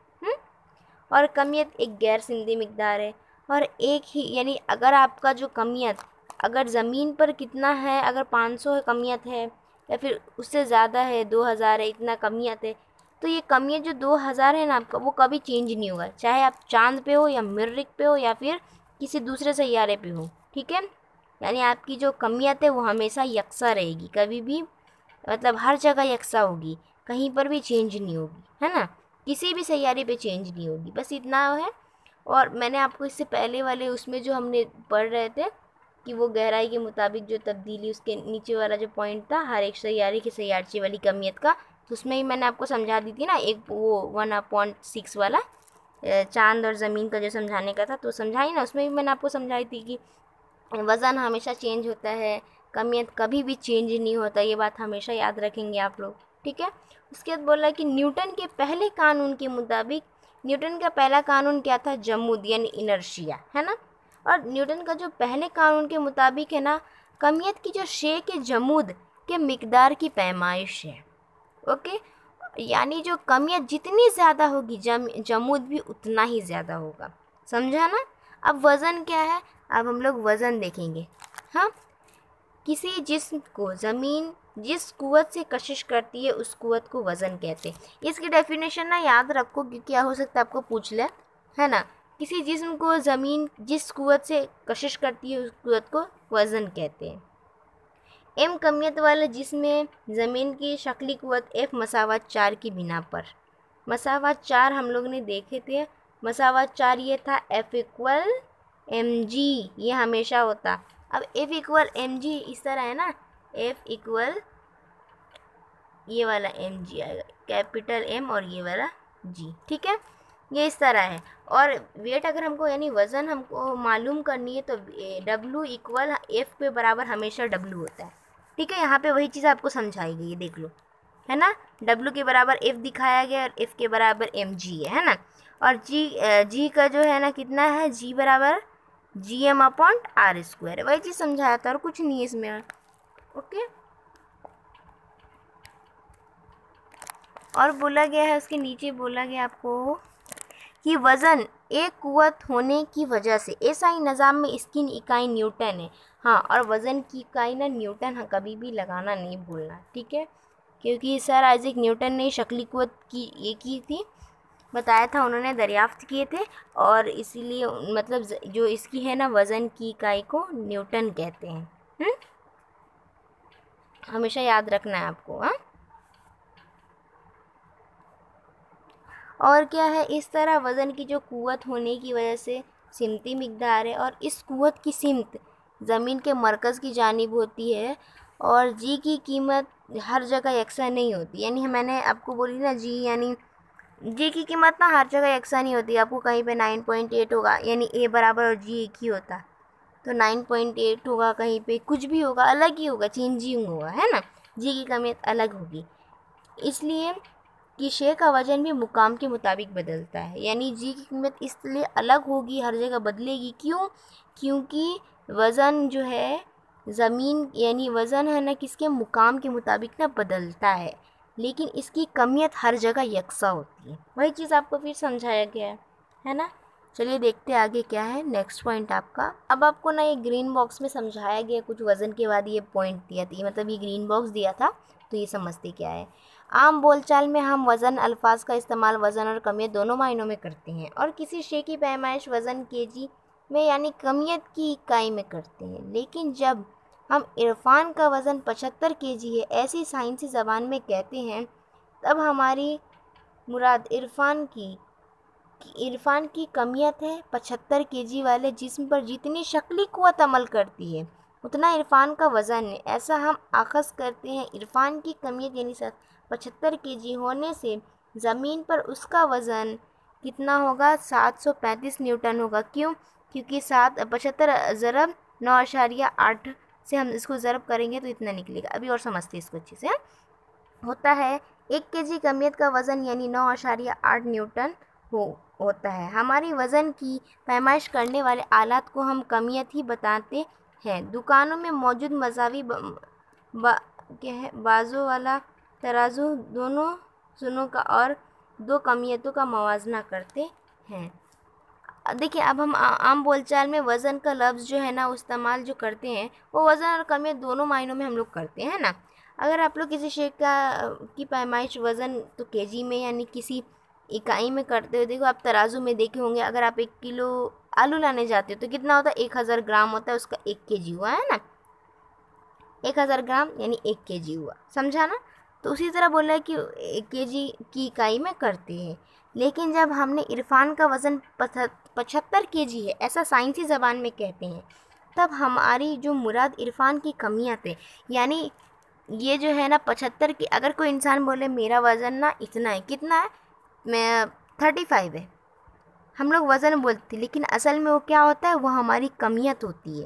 और कमियत एक गैर सिमती मिकदार है, और एक ही यानी अगर आपका जो कमियत अगर ज़मीन पर कितना है, अगर 500 कमियत है या फिर उससे ज़्यादा है, 2000 है, इतना कमियत है, तो ये कमियत जो 2000 है ना आपका, वो कभी चेंज नहीं होगा, चाहे आप चांद पे हो या मरीख पे हो या फिर किसी दूसरे सैयारे पे हो। ठीक है, यानी आपकी जो कमियत है वो हमेशा यकसा रहेगी, कभी भी मतलब हर जगह यकसा होगी, कहीं पर भी चेंज नहीं होगी, है ना, किसी भी सैयारे पे चेंज नहीं होगी, बस इतना है। और मैंने आपको इससे पहले वाले उसमें जो हमने पढ़ रहे थे कि वो गहराई के मुताबिक जो तब्दीली, उसके नीचे वाला जो पॉइंट था हर एक सैयारे की सैयारची वाली कमियत का, तो उसमें ही मैंने आपको समझा दी थी ना, एक वो 1/6 वाला चांद और ज़मीन का जो समझाने का था, तो समझाई ना, उसमें भी मैंने आपको समझाई थी कि वज़न हमेशा चेंज होता है, कमियत कभी भी चेंज नहीं होता, ये बात हमेशा याद रखेंगे आप लोग। ठीक है, उसके बाद बोला कि न्यूटन के पहले कानून के मुताबिक, न्यूटन का पहला कानून क्या था, जमूद यानी इनर्शिया, है ना। और न्यूटन का जो पहले कानून के मुताबिक है ना, कमियत की जो शे के जमूद के मिकदार की पैमाइश है। ओके, यानी जो कमियत जितनी ज़्यादा होगी जमूद भी उतना ही ज़्यादा होगा, समझा ना। अब वज़न क्या है, अब हम लोग वज़न देखेंगे। हाँ, किसी जिस्म को ज़मीन जिस कुव्वत से कशिश करती है उस कुव्वत को वज़न कहते हैं। इसकी डेफिनेशन ना याद रखो, क्योंकि क्या हो सकता है आपको पूछ ले, है ना। किसी जिस्म को ज़मीन जिस कुव्वत से कशिश करती है उस कुव्वत को वज़न कहते हैं। एम कमियत वाले जिसमें ज़मीन की शक्ली कुव्वत F = 4 की बिना पर, = 4 हम लोग ने देखे थे, मसावा 4 ये था, F इक्वल mg, ये हमेशा होता। अब F इक्वल mg इस तरह है ना, F इक्वल ये वाला mg आएगा, कैपिटल M और ये वाला g, ठीक है, ये इस तरह है। और वेट अगर हमको यानी वज़न हमको मालूम करनी है तो W इक्वल F के बराबर हमेशा W होता है, ठीक है। यहाँ पे वही चीज़ आपको समझाई गई है, देख लो, है ना, W के बराबर F दिखाया गया और F के बराबर mg है ना। और G का जो है ना कितना है, G बराबर Gm अपॉन R स्क्वायर, वही चीज़ समझाया था और कुछ नहीं है इसमें, ओके। और बोला गया है उसके नीचे, बोला गया आपको कि वज़न एक कुव्वत होने की वजह से एसआई निज़ाम में इसकी इकाई न्यूटन है। हाँ, और वज़न की इकाई ना न्यूटन, हाँ कभी भी लगाना नहीं भूलना, ठीक है, क्योंकि सर आइजैक न्यूटन ने शक्ली कुव्वत की ये की थी, बताया था, उन्होंने दरियाफ्त किए थे, और इसीलिए मतलब जो इसकी है ना वज़न की इकाई को न्यूटन कहते हैं। हमेशा याद रखना है आपको, हाँ। और क्या है, इस तरह वज़न की जो कुव्वत होने की वजह से सिमती मिक़दार है, और इस कुव्वत की सिमत ज़मीन के मरकज़ की जानिब होती है, और जी की कीमत हर जगह यकसा नहीं होती। यानी मैंने आपको बोली ना जी, यानी जी की कीमत ना हर जगह यकसा नहीं होती। आपको कहीं पे 9.8 होगा, यानी ए बराबर और जी एक ही होता, तो 9.8 होगा, कहीं पे कुछ भी होगा, अलग ही होगा, चेंजिंग होगा, है ना, जी की कीमत अलग होगी। इसलिए कि शे का वज़न भी मुकाम के मुताबिक बदलता है, यानी जी की कीमत इसलिए अलग होगी, हर जगह बदलेगी। क्यों? क्योंकि वज़न जो है ज़मीन, यानी वज़न है ना किसके मुकाम के मुताबिक ना बदलता है, लेकिन इसकी कमियत हर जगह यकसा होती है। वही चीज़ आपको फिर समझाया गया है ना। चलिए देखते हैं आगे क्या है नेक्स्ट पॉइंट आपका। अब आपको ना ये ग्रीन बॉक्स में समझाया गया कुछ वज़न के बाद ये पॉइंट दिया था, मतलब ये ग्रीन बॉक्स दिया था, तो ये समझते क्या है। आम बोलचाल में हम वज़न अल्फाज का इस्तेमाल वज़न और कमियत दोनों मायनों में करते हैं, और किसी शे की पैमाइश वज़न केजी में यानी कमियत की इकाई में करते हैं। लेकिन जब हम इरफान का वज़न 75 केजी है ऐसी साइंसी ज़बान में कहते हैं, तब हमारी मुराद इरफान की कमियत है। 75 केजी वाले जिस्म पर जितनी शक्ली कुव्वत अमल करती है उतना इरफान का वज़न है, ऐसा हम आखज़ करते हैं। इरफान की कमियत यानी 75 केजी होने से ज़मीन पर उसका वज़न कितना होगा, 735 न्यूटन होगा। क्यों? क्योंकि 75 ज़रब 9.8 से हम इसको ज़रब करेंगे तो इतना निकलेगा। अभी और समझते हैं इसको अच्छे से। होता है 1 केजी कमियत का वज़न यानी 9.8 न्यूटन होता है। हमारी वज़न की पैमाइश करने वाले आलात को हम कमियत ही बताते हैं। दुकानों में मौजूद मज़ावी बाजू वाला तराजू दोनों सुनों का और दो कमियतों का मवाजना करते हैं। देखिए, अब हम आम बोलचाल में वज़न का लफ्ज़ जो है ना इस्तेमाल जो करते हैं, वो वज़न और कमियत दोनों मायनों में हम लोग करते हैं ना। अगर आप लोग किसी शे की पैमाइश वज़न तो केजी में यानी किसी इकाई में करते हो, देखो आप तराजू में देखे होंगे, अगर आप 1 किलो आलू लाने जाते हो तो कितना होता है, 1000 ग्राम होता है, उसका 1 केजी हुआ, है ना, 1000 ग्राम यानी 1 केजी हुआ, समझा ना। तो उसी तरह बोला है कि 1 केजी की इकाई में करते हैं। लेकिन जब हमने इरफान का वज़न 75 केजी है ऐसा साइंसी ज़बान में कहते हैं, तब हमारी जो मुराद इरफान की कमियत है, यानी ये जो है ना 75 की, अगर कोई इंसान बोले मेरा वज़न ना इतना है, कितना है, मैं 35 है, हम लोग वज़न बोलते हैं, लेकिन असल में वो क्या होता है, वो हमारी कमियत होती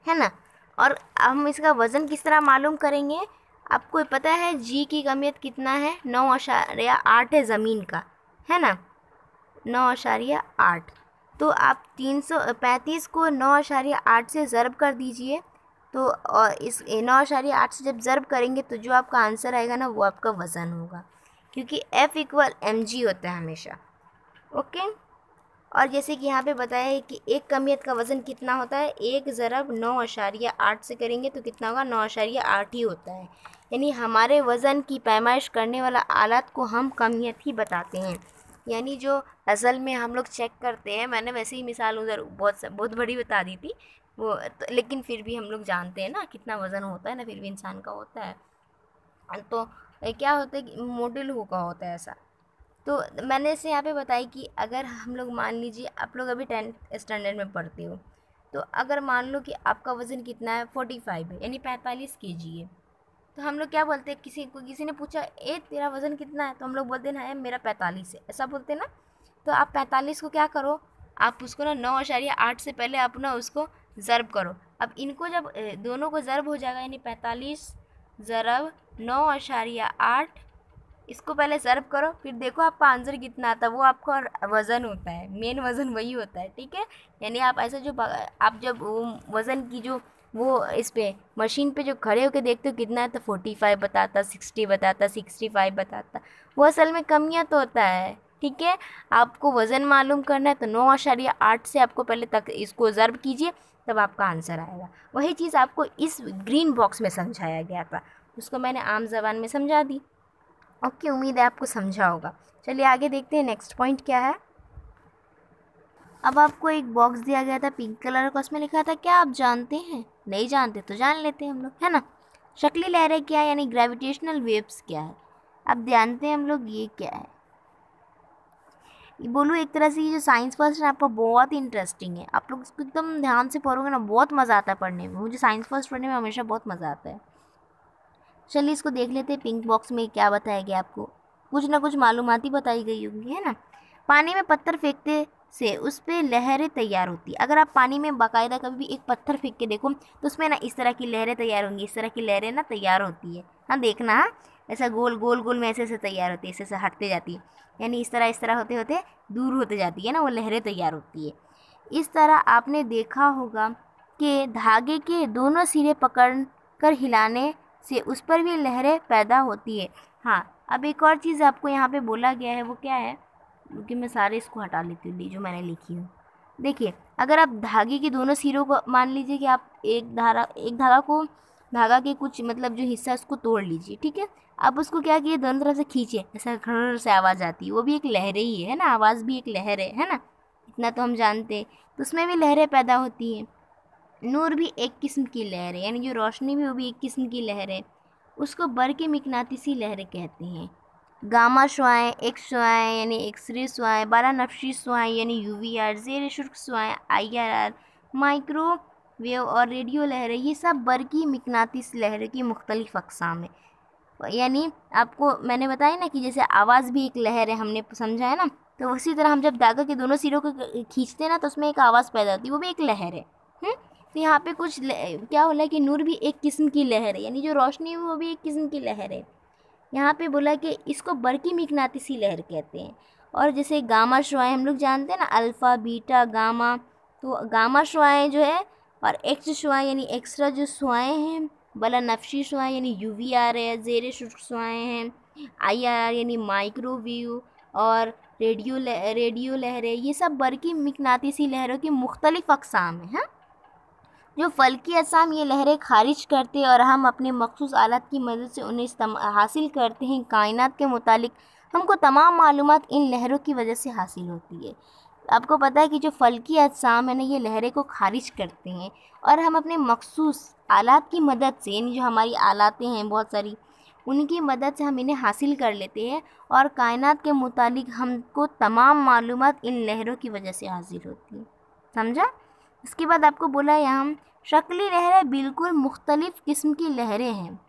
है ना। और हम इसका वज़न किस तरह मालूम करेंगे, आपको पता है जी की कमियत कितना है, 9.8 है ज़मीन का, है ना, 9.8। तो आप 335 को 9.8 से ज़रब कर दीजिए, तो और इस 9.8 से जब ज़रब करेंगे तो जो आपका आंसर आएगा ना वो आपका वज़न होगा, क्योंकि F इक्वल mg होता है हमेशा, ओके। और जैसे कि यहाँ पे बताया है कि एक कमियत का वज़न कितना होता है, 1 ज़रब 9.8 से करेंगे तो कितना होगा, 9.8 ही होता है। यानी हमारे वज़न की पैमाइश करने वाला आलात को हम कमियत ही बताते हैं, यानी जो असल में हम लोग चेक करते हैं। मैंने वैसे ही मिसाल उधर बहुत बड़ी बता दी थी वो तो, लेकिन फिर भी हम लोग जानते हैं ना कितना वज़न होता है ना, फिर भी इंसान का होता है। तो क्या होता है कि मॉडल होगा होता है ऐसा, तो मैंने इसे यहाँ पे बताई कि अगर हम लोग मान लीजिए आप लोग अभी 10th स्टैंडर्ड में पढ़ते हो, तो अगर मान लो कि आपका वज़न कितना है 45 है यानी 45 kg है, तो हम लोग क्या बोलते हैं, किसी ने पूछा ए तेरा वज़न कितना है, तो हम लोग बोलते हैं ना मेरा 45 है, ऐसा बोलते हैं ना। तो आप 45 को क्या करो, आप उसको ना 9.8 से पहले आप ना उसको ज़र्ब करो। अब इनको जब दोनों को ज़र्ब हो जाएगा यानी 45 ज़रब 9.8, इसको पहले ज़र्ब करो, फिर देखो आपका आंसर कितना आता है, वो आपका वज़न होता है, मेन वज़न वही होता है, ठीक है। यानी आप ऐसा जो आप जब वो वज़न की जो वो इस पे मशीन पे जो खड़े होकर देखते हो कितना है, तो 45 बताता, 60 बताता, 65 बताता, वो असल में कमियाँ तो होता है, ठीक है। आपको वज़न मालूम करना है तो 9.8 से आपको पहले तक इसको ज़र्ब कीजिए, तब आपका आंसर आएगा। वही चीज़ आपको इस ग्रीन बॉक्स में समझाया गया था, उसको मैंने आम ज़बान में समझा दी। ओके, उम्मीद है आपको समझा होगा। चलिए आगे देखते हैं नेक्स्ट पॉइंट क्या है। अब आपको एक बॉक्स दिया गया था पिंक कलर का, उसमें लिखा था क्या आप जानते हैं? नहीं जानते तो जान लेते हैं हम लोग, है ना। शक्ली लहरें क्या है यानी ग्रेविटेशनल वेव्स क्या है, अब जानते हैं हम लोग ये क्या है। बोलूँ एक तरह से ये जो साइंस फर्स्ट है आपका बहुत ही इंटरेस्टिंग है, आप लोग इसको एकदम ध्यान से पढ़ोगे ना, बहुत मज़ा आता है पढ़ने में। मुझे साइंस फर्स्ट पढ़ने में हमेशा बहुत मज़ा आता है। चलिए इसको देख लेते हैं, पिंक बॉक्स में क्या बताया गया आपको। कुछ ना कुछ मालूमात ही बताई गई होंगी, है ना। पानी में पत्थर फेंकते से उस पर लहरें तैयार होती है। अगर आप पानी में बाकायदा कभी भी एक पत्थर फेंक के देखो तो उसमें ना इस तरह की लहरें तैयार होंगी, इस तरह की लहरें ना तैयार होती है। हाँ देखना, हाँ ऐसा गोल गोल गोल में ऐसे ऐसे तैयार होती है, ऐसे ऐसे हटते जाती है, यानी इस तरह होते होते दूर होते जाती है ना, वो लहरें तैयार होती है। इस तरह आपने देखा होगा कि धागे के दोनों सिरे पकड़ कर हिलाने से उस पर भी लहरें पैदा होती है। हाँ, अब एक और चीज़ आपको यहाँ पे बोला गया है, वो क्या है कि मैं सारे इसको हटा लेती हूँ जो मैंने लिखी हूँ। देखिए, अगर आप धागे के दोनों सिरों को मान लीजिए कि आप धागा के कुछ मतलब जो हिस्सा है उसको तोड़ लीजिए, ठीक है। आप उसको क्या किए, दोनों तरफ से खींचे, ऐसा घर्र से आवाज़ आती है, वो भी एक लहरें ही है ना, आवाज़ भी एक लहर है ना, इतना तो हम जानते हैं। तो उसमें भी लहरें पैदा होती हैं। नूर भी एक किस्म की लहर है, यानी जो रोशनी भी वो भी एक किस्म की लहर है, उसको बरक़ी मिकनातीसी लहरें कहते हैं। गामा शुआएँ, एक्स शुआएँ यानी एक्सरे शुआएँ, बालानफशी शुआएँ यानी यूवीआर, ज़ेर शुष्क शुआएँ आईआरआर, माइक्रोवेव और रेडियो लहरें, ये सब बरक़ी मिकनातीस लहरों की मुख्तलिफ़ अक़साम है। यानी आपको मैंने बताया ना कि जैसे आवाज़ भी एक लहर है, हमने समझा है ना, तो उसी तरह हम जब धागा के दोनों सिरों को खींचते हैं ना तो उसमें एक आवाज़ पैदा होती है, वो भी एक लहर है। तो यहाँ पे कुछ क्या हो रहा है कि नूर भी एक किस्म की लहर है, यानी जो रोशनी है वो भी एक किस्म की लहर है। यहाँ पे बोला कि इसको बरक़ी मिकनातीसी लहर कहते हैं। और जैसे गामा शुआएँ हम लोग जानते हैं ना, अल्फ़ा बीटा गामा, तो गामा शुआएँ जो है, और एक्स शुआएँ यानी एक्स्ट्रा जो शुआएँ हैं, बालानफशी शुआएँ यानी यूवीआर है, ज़ेर शुष्क शुआएँ हैं आईआरआर यानी माइक्रोवेव, और रेडियो लहरें, ये सब बरक़ी मिकनातीसी लहरों की मुख्तलिफ़ अक़साम हैं। हाँ, जो फल्की अज़साम ये लहरें खारिज करते हैं और हम अपने मखसूस आलात की मदद से उन्हें हासिल करते हैं। कायनात के मुतालिक हमको तमाम मालूमात इन लहरों की वजह से हासिल होती है। आपको पता है कि जो फल्की अज़साम है ना, ये लहरें को खारिज करते हैं और हम अपने मखसूस आलात की मदद से, यानी जो हमारी आलातें हैं बहुत सारी, उनकी मदद से हम इन्हें हासिल कर लेते हैं और कायनात के मुतालिक हमको तमाम मालूमात इन लहरों की वजह से हासिल होती है। समझा। इसके बाद आपको बोला है यहाँ शक्ली लहरें बिल्कुल मुख्तलिफ़ किस्म की लहरें हैं,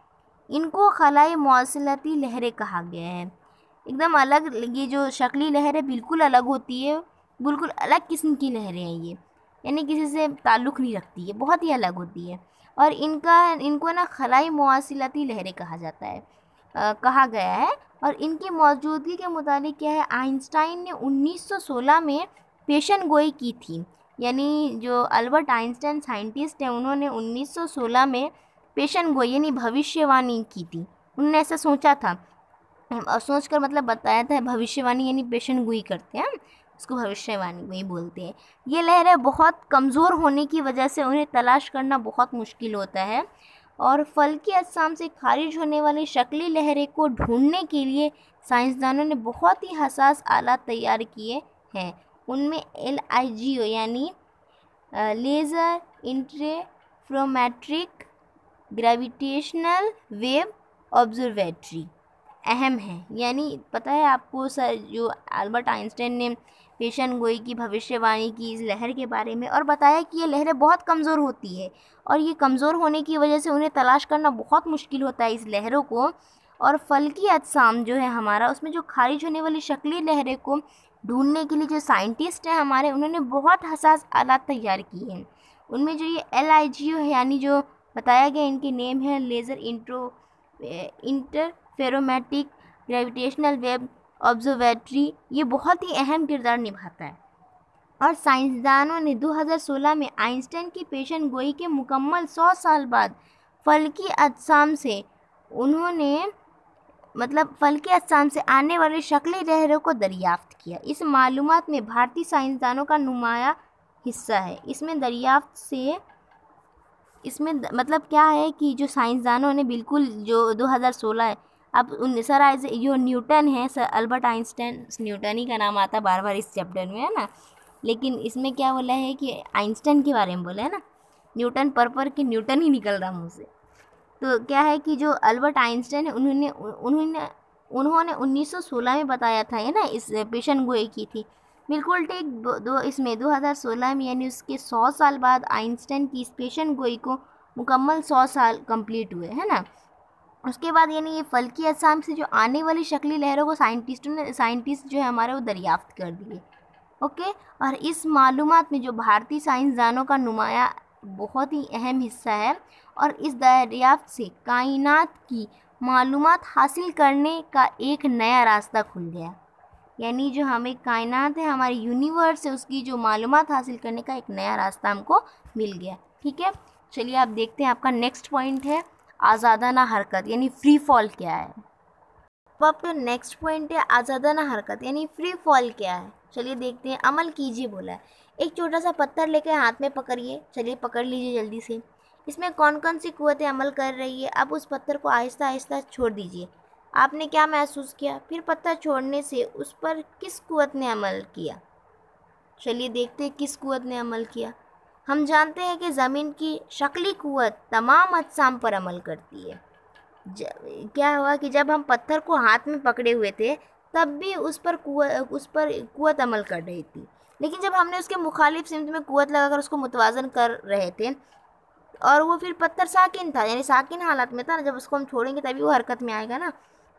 इनको खलाई मौसलाती लहरें कहा गया है। एकदम अलग, ये जो शक्ली लहरें बिल्कुल अलग होती है, बिल्कुल अलग किस्म की लहरें हैं ये, यानी किसी से ताल्लुक़ नहीं रखती है, बहुत ही अलग होती है। और इनको ना खलाई मौसलाती लहरें कहा जाता है, कहा गया है। और इनकी मौजूदगी के मुताबिक क्या है, आइंस्टाइन ने 1916 में पेशन गोई की थी, यानी जो अल्बर्ट आइंस्टाइन साइंटिस्ट हैं, उन्होंने 1916 में पेशन गोई यानी भविष्यवाणी की थी। उन्होंने ऐसा सोचा था, और सोच कर मतलब बताया था, भविष्यवाणी यानी पेशन गोई करते हैं, उसको भविष्यवाणी वही बोलते हैं। ये लहरें बहुत कमज़ोर होने की वजह से उन्हें तलाश करना बहुत मुश्किल होता है, और फल्की अज़साम से खारिज होने वाली शक्ली लहरें को ढूंढने के लिए साइंसदानों ने बहुत ही हसास आलात तैयार किए हैं। उनमें LIGO यानी laser interferometric gravitational wave observatory अहम हैं। यानी पता है आपको सर, जो अल्बर्ट आइंस्टाइन ने पेशन गोई की भविष्यवाणी की इस लहर के बारे में, और बताया कि ये लहरें बहुत कमज़ोर होती है और ये कमज़ोर होने की वजह से उन्हें तलाश करना बहुत मुश्किल होता है इस लहरों को। और फल्की अजसाम जो है हमारा, उसमें जो खारिज होने वाली शक्ली लहरें को ढूंढने के लिए जो साइंटिस्ट हैं हमारे, उन्होंने बहुत हसास आलात तैयार किए हैं। उनमें जो ये LIGO है, यानी जो बताया गया इनके नेम है laser interferometric gravitational wave observatory, ये बहुत ही अहम किरदार निभाता है। और साइंसदानों ने 2016 में आइंस्टाइन की पेशन गोई के मुकम्मल 100 साल बाद फल्की अजसाम से फल्की अजसाम से आने वाली शक्ली लहरों को दरियाफ्त किया। इस मालूमात में भारतीय साइंसदानों का नुमाया हिस्सा है। इसमें मतलब क्या है कि जो साइंसदानों ने बिल्कुल जो 2016 है, अब जो न्यूटन है, सर अल्बर्ट आइंस्टाइन, न्यूटन ही का नाम आता है बार बार इस चैप्टर में, है ना, लेकिन इसमें क्या बोला है कि आइंस्टाइन के बारे में बोला है ना, न्यूटन पर कि न्यूटन ही निकल रहा मुँह से। तो क्या है कि जो अल्बर्ट आइंस्टाइन है, उन्होंने 1916 में बताया था, है ना, इस पेशन गोई की थी बिल्कुल ठीक इसमें 2016 में, यानी उसके 100 साल बाद आइंस्टाइन की इस पेशन गोई को मुकम्मल 100 साल कंप्लीट हुए, है ना। उसके बाद यानी ये फल्की अजसाम से जो आने वाली शक्ली लहरों को साइंटिस्ट जो है हमारे वो दरियाफ्त कर दिए। ओके, और इस मालूमात में जो भारतीय साइंसदानों का नुमाया बहुत ही अहम हिस्सा है, और इस दरियाफ्त से कायनात की मालूमात हासिल करने का एक नया रास्ता खुल गया। यानी जो हमें कायनात है, हमारे यूनिवर्स है, उसकी जो मालूमात हासिल करने का एक नया रास्ता हमको मिल गया। ठीक है, चलिए आप देखते हैं, आपका नेक्स्ट पॉइंट है आज़ादाना हरकत, यानी फ्री फॉल क्या है। अब आपका नेक्स्ट पॉइंट है आज़ादाना हरकत, यानी फ्री फॉल क्या है। चलिए देखते हैं। अमल कीजिए बोला है। एक छोटा सा पत्थर लेकर हाथ में पकड़िए। चलिए पकड़ लीजिए जल्दी से। इसमें कौन कौन सी कुव्वतें अमल कर रही है। अब उस पत्थर को आहिस्ता आहिस्ता छोड़ दीजिए। आपने क्या महसूस किया। फिर पत्थर छोड़ने से उस पर किस कुव्वत ने अमल किया। चलिए देखते हैं किस कुव्वत ने अमल किया। हम जानते हैं कि ज़मीन की शक्ली कुव्वत तमाम अजसाम पर अमल करती है। क्या हुआ कि जब हम पत्थर को हाथ में पकड़े हुए थे तब भी उस पर कुव्वत अमल कर रही थी, लेकिन जब हमने उसके मुखालिफ सिमत में कुव्वत लगाकर उसको मुतवाज़न कर रहे थे और वो फिर पत्थर साकिन था, यानी साकिन हालत में था ना, जब उसको हम छोड़ेंगे तभी वो हरकत में आएगा ना।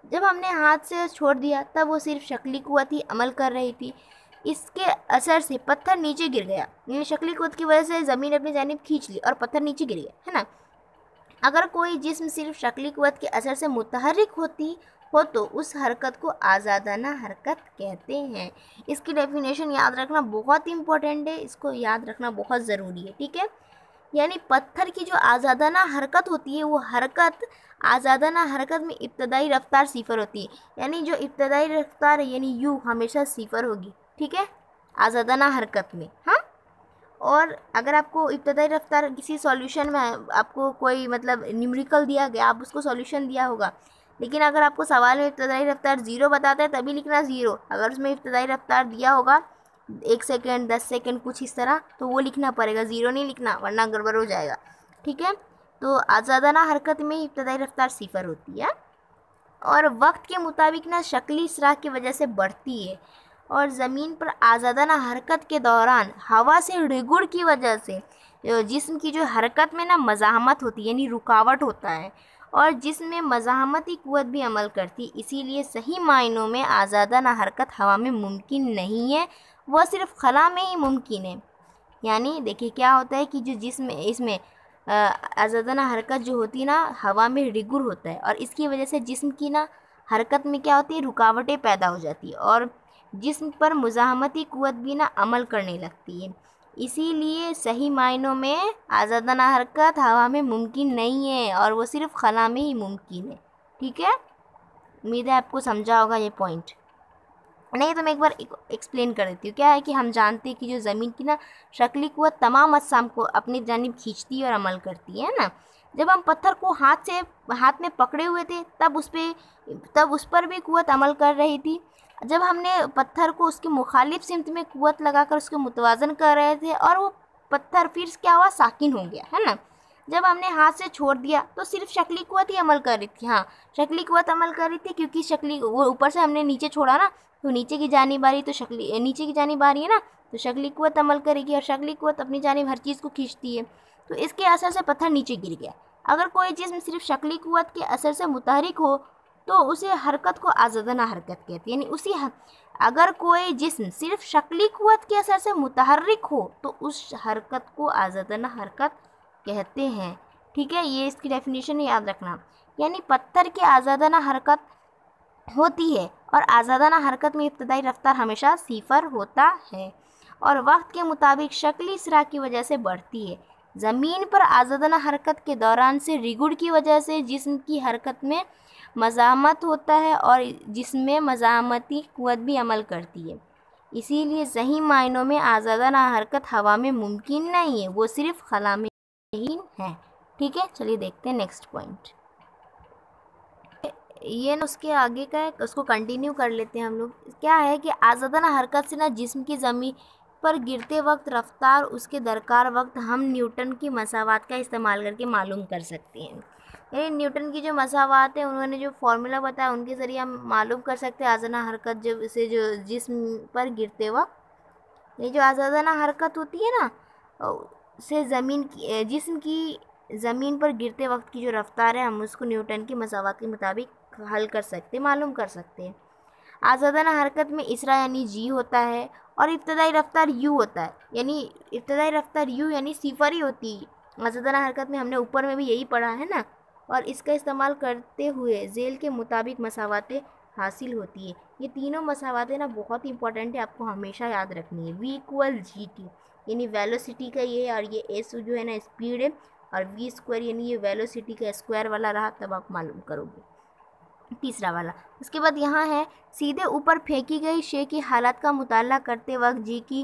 जब हमने हाथ से छोड़ दिया तब वो सिर्फ शक्ली कुव्वत ही अमल कर रही थी। इसके असर से पत्थर नीचे गिर गया, यानी शक्ली कुव्वत की वजह से ज़मीन अपनी जानिब खींच ली और पत्थर नीचे गिर गया, है ना। अगर कोई जिस्म सिर्फ शक्ली कुव्वत के असर से मुतहर्रिक हो तो उस हरकत को आज़ादाना हरकत कहते हैं। इसकी डेफिनेशन याद रखना बहुत इंपॉर्टेंट है, इसको याद रखना बहुत ज़रूरी है। ठीक है, यानी पत्थर की जो आज़ादाना हरकत होती है, वो हरकत आज़ादाना हरकत में इब्तदाई रफ्तार सिफर होती है, यानी जो इब्तदाई रफ्तार है यानी यू हमेशा सिफर होगी। ठीक है, आज़ादाना हरकत में। हाँ, और अगर आपको इब्तदाई रफ्तार किसी सॉल्यूशन में आपको कोई मतलब न्यूमेरिकल दिया गया, आप उसको सॉल्यूशन दिया होगा, लेकिन अगर आपको सवाल में इब्तदाई रफ्तार 0 बताता है तभी लिखना 0। अगर उसमें इब्तदाई रफ्तार दिया होगा 1 सेकेंड 10 सेकेंड कुछ इस तरह, तो वो लिखना पड़ेगा, 0 नहीं लिखना वरना गड़बड़ हो जाएगा। ठीक है, तो आज़ादाना हरकत में इब्तदाई रफ्तार सिफर होती है और वक्त के मुताबिक ना शक्ली इसराह की वजह से बढ़ती है। और ज़मीन पर आज़ादाना हरकत के दौरान हवा से रिगुड़ की वजह से जिस्म की जो हरकत में ना मज़ाहमत होती है, यानी रुकावट होता है, और जिसमें मज़ाहमती कुव्वत भी अमल करती। इसीलिए सही मायनों में आज़ादाना हरकत हवा में मुमकिन नहीं है, वह सिर्फ खला में ही मुमकिन है। यानी देखिए क्या होता है कि जो जिस्म इसमें आज़ादाना हरकत जो होती है ना, हवा में रिगुड़ होता है, और इसकी वजह से जिस्म की ना हरकत में क्या होती है, रुकावटें पैदा हो जाती है और जिस्म पर मुज़ाहमती कुव्वत भी ना अमल करने लगती है। इसीलिए सही मायनों में आज़ादाना हरकत हवा में मुमकिन नहीं है और वो सिर्फ खला में ही मुमकिन है। ठीक है, उम्मीद है आपको समझा होगा ये पॉइंट। नहीं तो मैं एक बार एक्सप्लेन कर देती हूँ। क्या है कि हम जानते हैं कि जो ज़मीन की ना शक्ली कुव्वत तमाम अजसाम को अपनी जानिब खींचती है और अमल करती है ना। जब हम पत्थर को हाथ में पकड़े हुए थे तब उस पर भी कुव्वत अमल कर रही थी। जब हमने पत्थर को उसके मुखालिफ सिमत में कुव्वत लगाकर उसको मुतवाज़न कर रहे थे और वो पत्थर फिर क्या हुआ, साकिन हो गया, है ना। जब हमने हाथ से छोड़ दिया तो सिर्फ शक्ली कुव्वत ही अमल कर रही थी। हाँ, शक्ली कुव्वत अमल कर रही थी क्योंकि शक्ली वो ऊपर से हमने नीचे छोड़ा ना, तो नीचे की जानिब आ रही, तो शक्ली नीचे की जानिब आ रही है ना, तो शक्ली कुव्वत अमल करेगी और शक्ली कुव्वत अपनी जानिब हर चीज़ को खींचती है। तो इसके असर से पत्थर नीचे गिर गया। अगर कोई जिस्म सिर्फ शक्ली कुव्वत के असर से मुतहरिक हो तो उसे हरकत को आज़ादाना हरकत कहते हैं। यानी अगर कोई जिस्म सिर्फ शक्ली कुव्वत के असर से मुतहर्रिक हो तो उस हरकत को आज़ादाना हरकत कहते हैं। ठीक है, ये इसकी डेफिनेशन याद रखना। यानी पत्थर की आज़ादाना हरकत होती है और आज़ादाना हरकत में इब्तदाई रफ्तार हमेशा सिफर होता है और वक्त के मुताबिक शक्ली इसरा की वजह से बढ़ती है। ज़मीन पर आज़ादाना हरकत के दौरान से रिगुड़ की वजह से जिस्म की हरकत में मज़ामत होता है और जिसमें मज़ामती कुव्वत भी अमल करती है। इसीलिए सही मायनों में आज़ादाना हरकत हवा में मुमकिन नहीं है, वो सिर्फ खला में ही है। ठीक है, चलिए देखते हैं नेक्स्ट पॉइंट। ये ना उसके आगे का है, उसको कंटिन्यू कर लेते हैं हम लोग। क्या है कि आज़ादाना हरकत से ना जिस्म की ज़मीन पर गिरते वक्त रफ्तार उसके दरकार वक्त हम न्यूटन की मसावात का इस्तेमाल करके मालूम कर सकते हैं। यानी न्यूटन की जो मसावात है, उन्होंने जो फार्मूला बताया उनके ज़रिए हम मालूम कर सकते हैं आज़ादाना हरकत जब से जो जिस्म पर गिरते वक्त, ये जो आज़ादाना हरकत होती है ना से जिस्म की ज़मीन पर गिरते वक्त की जो रफ्तार है, हम उसको न्यूटन की मसावात के मुताबिक हल कर सकते, मालूम कर सकते हैं। आज़ादाना हरकत में इसरा यानी जी होता है और इब्तदाई रफ्तार यू होता है। यानी इब्तदाई रफ्तार यू यानी सिफर ही होती है। आज़ादाना हरकत में हमने ऊपर में भी यही पढ़ा है ना, और इसका इस्तेमाल करते हुए झेल के मुताबिक मसावातें हासिल होती है। ये तीनों मसावातें ना बहुत इंपॉर्टेंट है, आपको हमेशा याद रखनी है। V इक्वल GT यानी वेलोसिटी का ये है, और ये S जो है ना स्पीड है, और V स्क्वायर यानी ये वेलोसिटी का स्क्वायर वाला रहा, तब आप मालूम करोगे। तीसरा वाला, उसके बाद यहाँ है सीधे ऊपर फेंकी गई शे की हालत का मुताला करते वक्त जी की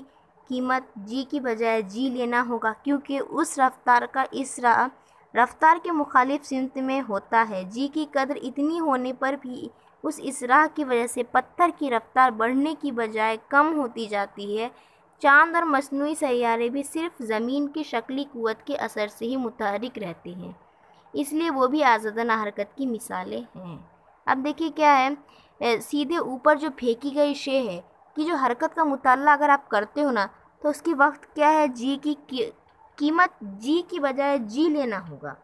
कीमत जी की बजाय जी लेना होगा, क्योंकि उस रफ्तार का इसरा रफ्तार के मुखालिफ सिमत में होता है। जी की कदर इतनी होने पर भी उस इसराह की वजह से पत्थर की रफ्तार बढ़ने की बजाय कम होती जाती है। चाँद और मसनूई सैयारे भी सिर्फ ज़मीन की शक्ली कुव्वत के असर से ही मुतहरिक रहते हैं, इसलिए वो भी आज़ादाना हरकत की मिसालें हैं। अब देखिए क्या है, सीधे ऊपर जो फेंकी गई शे है कि जो हरकत का मुताला अगर आप करते हो ना, तो उसकी वक्त क्या है, जी की कीमत जी की बजाय जी लेना होगा।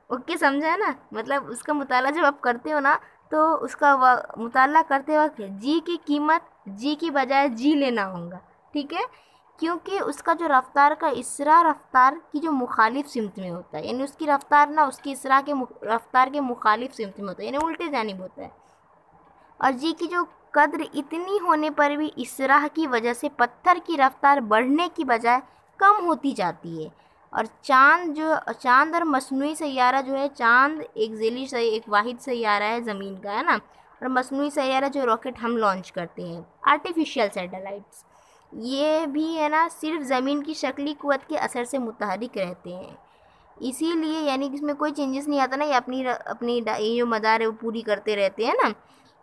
ओके, समझा है ना? मतलब उसका मुताला जब आप करते हो ना, तो उसका मुताला करते वक्त जी की कीमत जी की बजाय जी लेना होगा। ठीक है, क्योंकि उसका जो रफ्तार का इसरा रफ्तार की जो मुखालिफ सिमत में होता है, यानी उसकी रफ्तार ना उसकी इसरा के रफ्तार के मुखालिफ सिमत में होता है, यानी उल्टे जानिब होता है। और जी की जो कद्र इतनी होने पर भी इसराह की वजह से पत्थर की रफ्तार बढ़ने की बजाय कम होती जाती है। और चाँद और मसनूई सैयारा जो है, चाँद एक वाहिद सैयारा है ज़मीन का, है ना, और मसनूई सैयारा जो रॉकेट हम लॉन्च करते हैं, आर्टिफिशियल सैटेलाइट्स, ये भी है ना सिर्फ ज़मीन की शक्ली कुव्वत के असर से मुतहरिक रहते हैं। इसीलिए यानी कि इसमें कोई चेंजेस नहीं आता ना, ये अपनी ये जो मदार है वो पूरी करते रहते हैं ना,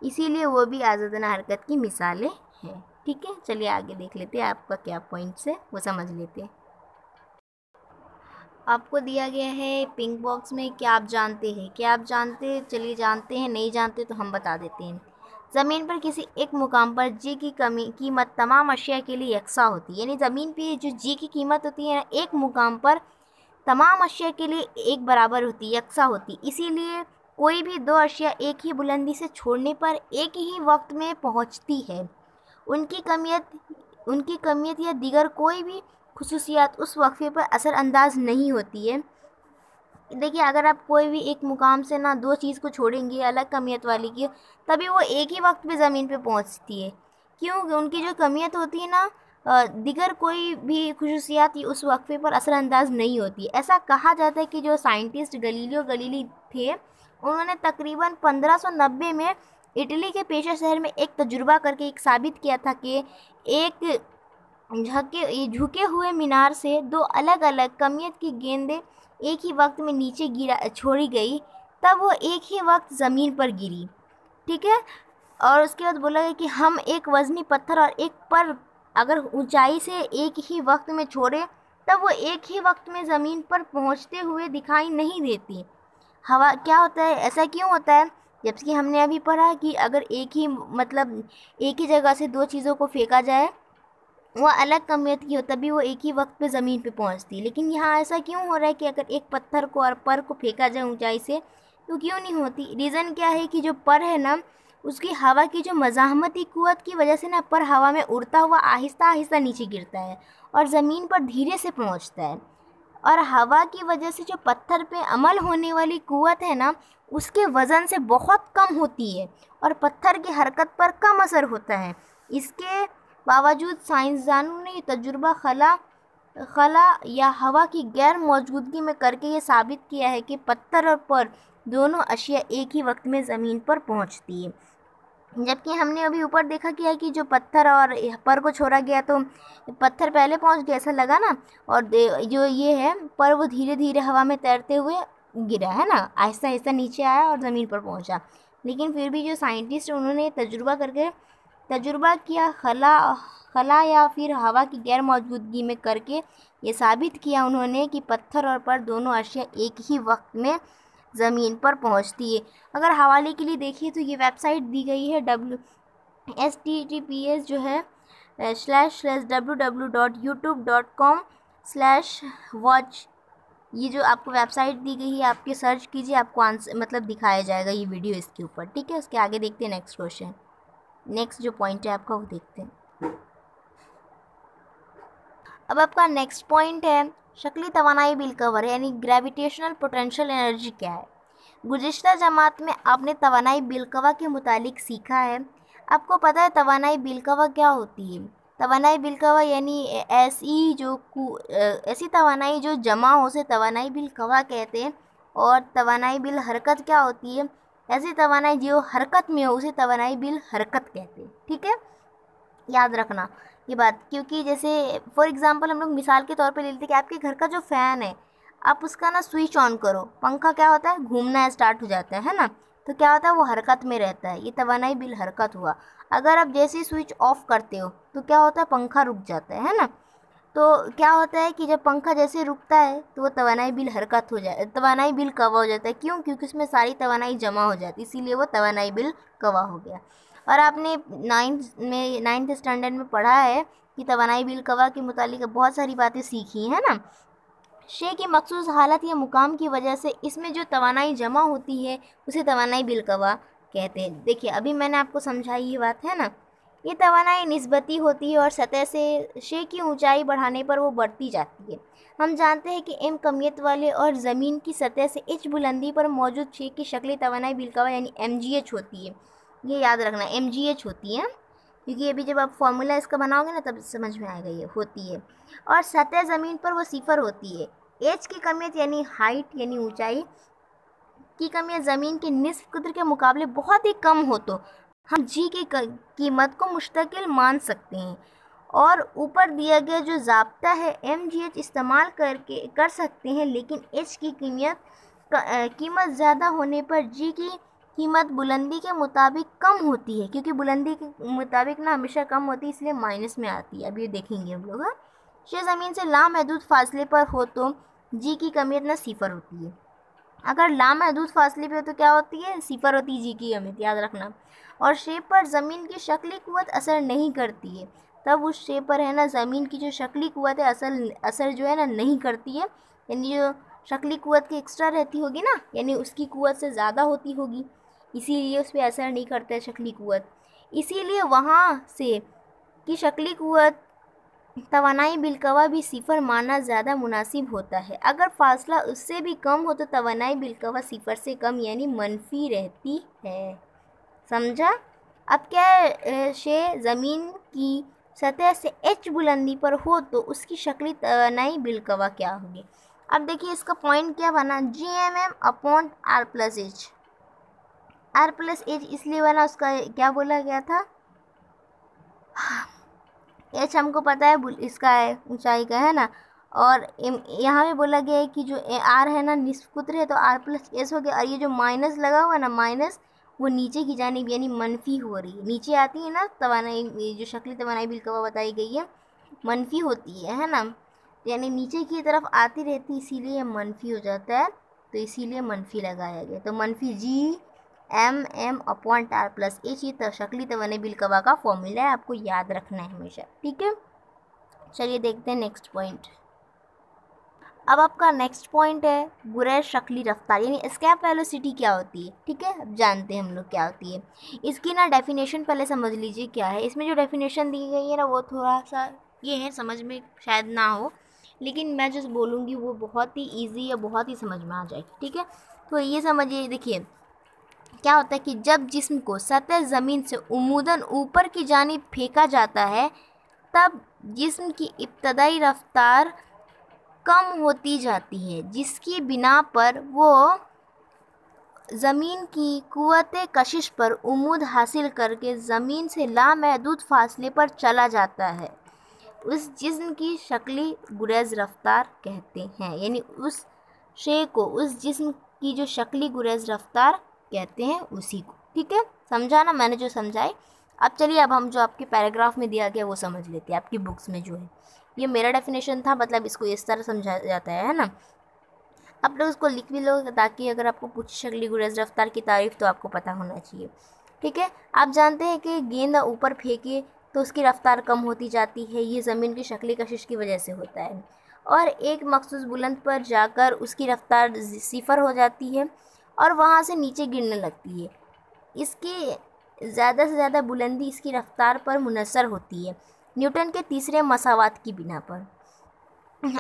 इसीलिए वो भी आज़ादाना हरकत की मिसालें हैं। ठीक है, चलिए आगे देख लेते हैं आपका क्या पॉइंट्स है, वो समझ लेते हैं। आपको दिया गया है पिंक बॉक्स में, क्या आप जानते हैं, क्या आप जानते हैं, चलिए जानते हैं, नहीं जानते तो हम बता देते हैं। ज़मीन पर किसी एक मुकाम पर जी की कीमत तमाम अशिया के लिए यकसा होती है। यानी ज़मीन पे जो जी की कीमत होती है एक मुकाम पर तमाम अशिया के लिए एक बराबर होती, यकसा होती। इसीलिए कोई भी दो अशिया एक ही बुलंदी से छोड़ने पर एक ही वक्त में पहुंचती है। उनकी कमियत या दीगर कोई भी खुसूसियात उस वक्फे पर असरअंदाज नहीं होती है। देखिए, अगर आप कोई भी एक मुकाम से ना दो चीज़ को छोड़ेंगे अलग कमियत वाली की, तभी वो एक ही वक्त पे ज़मीन पे पहुंचती है। क्यों? उनकी जो कमियत होती है ना, दिगर कोई भी खुसूसियात उस वक्फे पर असरअंदाज नहीं होती। ऐसा कहा जाता है कि जो साइंटिस्ट गलीलियो गलीली थे, उन्होंने तकरीबन 1590 में इटली के पेशा शहर में एक तजुर्बा करके एक साबित किया था कि एक झुके हुए मीनार से दो अलग अलग कमियत की गेंदें एक ही वक्त में नीचे छोड़ी गई, तब वो एक ही वक्त ज़मीन पर गिरी। ठीक है, और उसके बाद बोला गया कि हम एक वज़नी पत्थर और एक पर अगर ऊंचाई से एक ही वक्त में छोड़े तब वो एक ही वक्त में ज़मीन पर पहुंचते हुए दिखाई नहीं देती। हवा क्या होता है, ऐसा क्यों होता है? जबकि हमने अभी पढ़ा कि अगर एक ही जगह से दो चीज़ों को फेंका जाए, वो अलग कमियत की हो, तभी वो एक ही वक्त पे ज़मीन पे पहुंचती है। लेकिन यहाँ ऐसा क्यों हो रहा है कि अगर एक पत्थर को और पर को फेंका जाए ऊंचाई से, तो क्यों नहीं होती? रीज़न क्या है कि जो पर है ना, उसकी हवा की जो मज़ाहमती क़ुव्वत की वजह से ना पर हवा में उड़ता हुआ आहिस्ता आहिस्ता नीचे गिरता है और ज़मीन पर धीरे से पहुँचता है। और हवा की वजह से जो पत्थर पे अमल होने वाली क़ुव्वत है ना, उसके वज़न से बहुत कम होती है और पत्थर की हरकत पर कम असर होता है। इसके बावजूद साइंसदानों ने ये तजुर्बा खला या हवा की गैर मौजूदगी में करके ये साबित किया है कि पत्थर और पर दोनों अशिया एक ही वक्त में ज़मीन पर पहुंचती है। जबकि हमने अभी ऊपर देखा किया कि जो पत्थर और पर को छोड़ा गया तो पत्थर पहले पहुंच गया ऐसा लगा ना, और जो ये है पर वो धीरे धीरे हवा में तैरते हुए गिरा है ना, आहिस्ता आहिस्ता नीचे आया और ज़मीन पर पहुंचा। लेकिन फिर भी जो साइंटिस्ट उन्होंने तजुर्बा किया खला या फिर हवा की गैर मौजूदगी में करके ये साबित किया उन्होंने कि पत्थर और पर दोनों अशिया एक ही वक्त में ज़मीन पर पहुंचती है। अगर हवाले के लिए देखिए तो ये वेबसाइट दी गई है https जो है www.youtube.com/watch। ये जो आपको वेबसाइट दी गई है, आपके सर्च कीजिए, आपको आंसर मतलब दिखाया जाएगा ये वीडियो इसके ऊपर, ठीक है। उसके आगे देखते हैं नेक्स्ट क्वेश्चन। नेक्स्ट जो पॉइंट है आपका वो देखते हैं। अब आपका नेक्स्ट पॉइंट है शक्ली तवानाई बिल कवर यानी ग्रेविटेशनल पोटेंशियल एनर्जी क्या है। गुज़िश्ता जमात में आपने तवानाई बिलकवा के मुतालिक सीखा है। आपको पता है तवानाई बिलकवा क्या होती है? तवानाई बिलकवा यानी ऐसी तवानाई जो जमा हो से तवानाई बिलकवा कहते हैं। और तवानाई बिल हरकत क्या होती है? ऐसी तवानाई जो हरकत में हो उसे तवानाई बिल हरकत कहते हैं, ठीक है। याद रखना ये बात, क्योंकि जैसे फॉर एग्ज़ाम्पल हम लोग मिसाल के तौर पे ले लेते हैं कि आपके घर का जो फ़ैन है, आप उसका ना स्विच ऑन करो, पंखा क्या होता है, घूमना स्टार्ट हो जाता है ना, तो क्या होता है, वो हरकत में रहता है। ये तवानाई बिल हरकत हुआ। अगर आप जैसे ही स्विच ऑफ करते हो तो क्या होता है, पंखा रुक जाता है ना। तो क्या होता है कि जब पंखा जैसे रुकता है तो वो तवानाई बिल हरकत हो जाए, तवानाई बिल कवा हो जाता है। क्यों? क्योंकि उसमें सारी तवानाई जमा हो जाती है, इसीलिए वो तवानाई बिल कवा हो गया। और आपने नाइन्थ स्टैंडर्ड में पढ़ा है कि तवानाई बिल कवा के मुतालिक बहुत सारी बातें सीखी हैं ना। शे की मखसूस हालत या मुकाम की वजह से इसमें जो तवानाई जमा होती है उसे तवानाई बिल कवा कहते हैं। देखिए अभी मैंने आपको समझाई ये बात है ना। ये तवानाई निस्बती होती है और सतह से शे की ऊंचाई बढ़ाने पर वो बढ़ती जाती है। हम जानते हैं कि एम कमियत वाले और ज़मीन की सतह से एच बुलंदी पर मौजूद शे की शक्ली तवानाई बिल कवा यानी MgH होती है। ये याद रखना, MgH होती है, क्योंकि अभी जब आप फॉर्मूला इसका बनाओगे ना तब समझ में आएगा ये होती है। और सतह ज़मीन पर वो सिफर होती है। एच की कमियत यानी हाइट यानी ऊंचाई की कमियत ज़मीन के निस्फ कद्र के मुकाबले बहुत ही कम हो तो हम जी की कीमत को मुस्तकिल मान सकते हैं। और ऊपर दिया गया जो ज़ाब्ता है MgH इस्तेमाल कर सकते हैं, लेकिन एच की कीमत ज़्यादा होने पर जी की कीमत बुलंदी के मुताबिक कम होती है, क्योंकि बुलंदी के मुताबिक ना हमेशा कम होती है, इसलिए माइनस में आती है। अभी देखेंगे हम लोग। शे ज़मीन से लामहदूद फासले पर हो तो जी की कमियत ना सिफर होती है। अगर लामहदूद फासले पे हो तो क्या होती है, सिफर होती है जी की कमियत, याद रखना। और शे पर ज़मीन की शक्ली क़ुव्वत असर नहीं करती है, तब उस शे पर है ना ज़मीन की जो शक्ली क़ुव्वत है असर जो है ना नहीं करती है। यानी जो शक्ली क़ुव्वत की एक्स्ट्रा रहती होगी ना, यानी उसकी क़ुव्वत से ज़्यादा होती होगी, इसीलिए उस पर असर नहीं करता है शक्ली क़ुव्वत। इसीलिए वहाँ से की शक्ली क़ुव्वत तवानाई बिलकवा भी सिफर मानना ज़्यादा मुनासिब होता है। अगर फासला उससे भी कम हो तो तवानाई बिलकवा सिफर से कम यानी मनफी रहती है। समझा? अब क्या शे ज़मीन की सतह से एच बुलंदी पर हो तो उसकी शक्ली तवानाई बिलकवा क्या होगी। अब देखिए इसका पॉइंट क्या बना, Gmm/R+H। R+H इसलिए बना, उसका क्या बोला गया था, एच हमको पता है इसका है ऊंचाई का है ना। और यहाँ पे बोला गया है कि जो आर है ना निस्फ कुत्र है, तो R+S हो गया। और ये जो माइनस लगा हुआ है ना, माइनस वो नीचे की जानिब यानी मनफी हो रही है, नीचे आती है ना तवानाई, जो शक्ली तवानाई बिलकवा बताई गई है मनफी होती है ना। यानी नीचे की तरफ आती रहती, इसीलिए मनफी हो जाता है, तो इसीलिए मनफी लगाया गया। तो मनफी G(m)/r+h ये शक्ली तवने बिलकवा का फॉर्मूला है, आपको याद रखना है हमेशा, ठीक है। चलिए देखते हैं नेक्स्ट पॉइंट। अब आपका नेक्स्ट पॉइंट है गुरैश शक्ली रफ्तार, यानी एस्केप वेलोसिटी क्या होती है, ठीक है। अब जानते हैं हम लोग क्या होती है। इसकी ना डेफिनेशन पहले समझ लीजिए क्या है। इसमें जो डेफिनेशन दी गई है ना वो थोड़ा सा ये है, समझ में शायद ना हो, लेकिन मैं जो बोलूँगी वो बहुत ही ईजी या बहुत ही समझ में आ जाएगी, ठीक है। तो ये समझिए, देखिए क्या होता है कि जब जिस्म को सतह ज़मीन से उमूदन ऊपर की जानिब फेंका जाता है, तब जिस्म की इब्तदाई रफ्तार कम होती जाती है, जिसकी बिना पर वो ज़मीन की कुव्वते कशिश पर उमूद हासिल करके ज़मीन से लामहदूद फासले पर चला जाता है। उस जिस्म की शक्ली गुरेज रफ्तार कहते हैं, यानी उस शे को, उस जिस्म की जो शक्ली गुरेज रफ्तार कहते हैं उसी को, ठीक है। समझा ना मैंने जो समझाए। अब चलिए, अब हम जो आपके पैराग्राफ में दिया गया वो समझ लेते हैं, आपकी बुक्स में जो है। ये मेरा डेफिनेशन था, मतलब इसको इस तरह समझाया जाता है ना। आप लोग उसको लिख भी लो, ताकि अगर आपको पूछे शक्ली गुरेज रफ्तार की तारीफ तो आपको पता होना चाहिए, ठीक है। आप जानते हैं कि गेंद ऊपर फेंके तो उसकी रफ्तार कम होती जाती है, ये ज़मीन की शक्ली कशिश की वजह से होता है, और एक मखसूस बुलंद पर जाकर उसकी रफ्तार 0 हो जाती है और वहाँ से नीचे गिरने लगती है। इसकी ज़्यादा से ज़्यादा बुलंदी इसकी रफ्तार पर मुनहसर होती है, न्यूटन के तीसरे मसावात की बिना पर।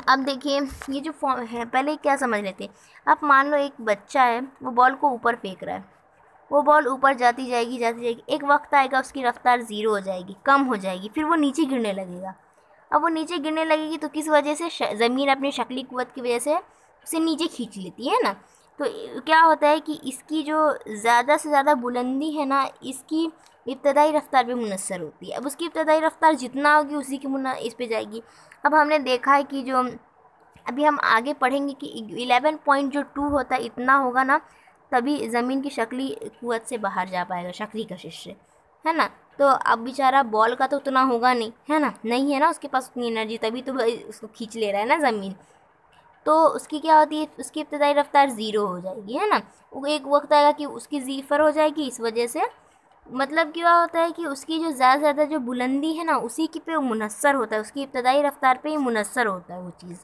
अब देखिए ये जो फॉर्म है, पहले क्या समझ लेते हैं। आप मान लो एक बच्चा है, वो बॉल को ऊपर फेंक रहा है, वो बॉल ऊपर जाती जाएगी, एक वक्त आएगा उसकी रफ्तार 0 हो जाएगी, कम हो जाएगी, फिर वो नीचे गिरने लगेगा। अब वो नीचे गिरने लगेगी तो किस वजह से, ज़मीन अपनी शक्ली कुव्वत की वजह से उसे नीचे खींच लेती है ना। तो क्या होता है कि इसकी जो ज़्यादा से ज़्यादा बुलंदी है ना, इसकी इब्तदाई रफ्तार पे मुनहसर होती है। अब उसकी इब्तदाई रफ्तार जितना होगी उसी की इस पे जाएगी। अब हमने देखा है कि जो अभी हम आगे पढ़ेंगे कि 11.2 होता है, इतना होगा ना तभी ज़मीन की शक्ली कुव्वत से बाहर जा पाएगा, शक्ली कशिश से, है ना। तो अब बेचारा बॉल का तो उतना होगा नहीं, है ना, नहीं है ना उसके पास उतनी एनर्जी, तभी तो उसको खींच ले रहा है ना ज़मीन। तो उसकी क्या होती है, उसकी इब्तदाई रफ्तार 0 हो जाएगी, है ना। वो एक वक्त आएगा कि उसकी 0 हो जाएगी, इस वजह से मतलब क्या होता है कि उसकी जो ज़्यादा से ज़्यादा जो बुलंदी है ना उसी की पे मुनहसर होता है, उसकी इब्तदाई रफ्तार पे ही मुनहसर होता है वो चीज़।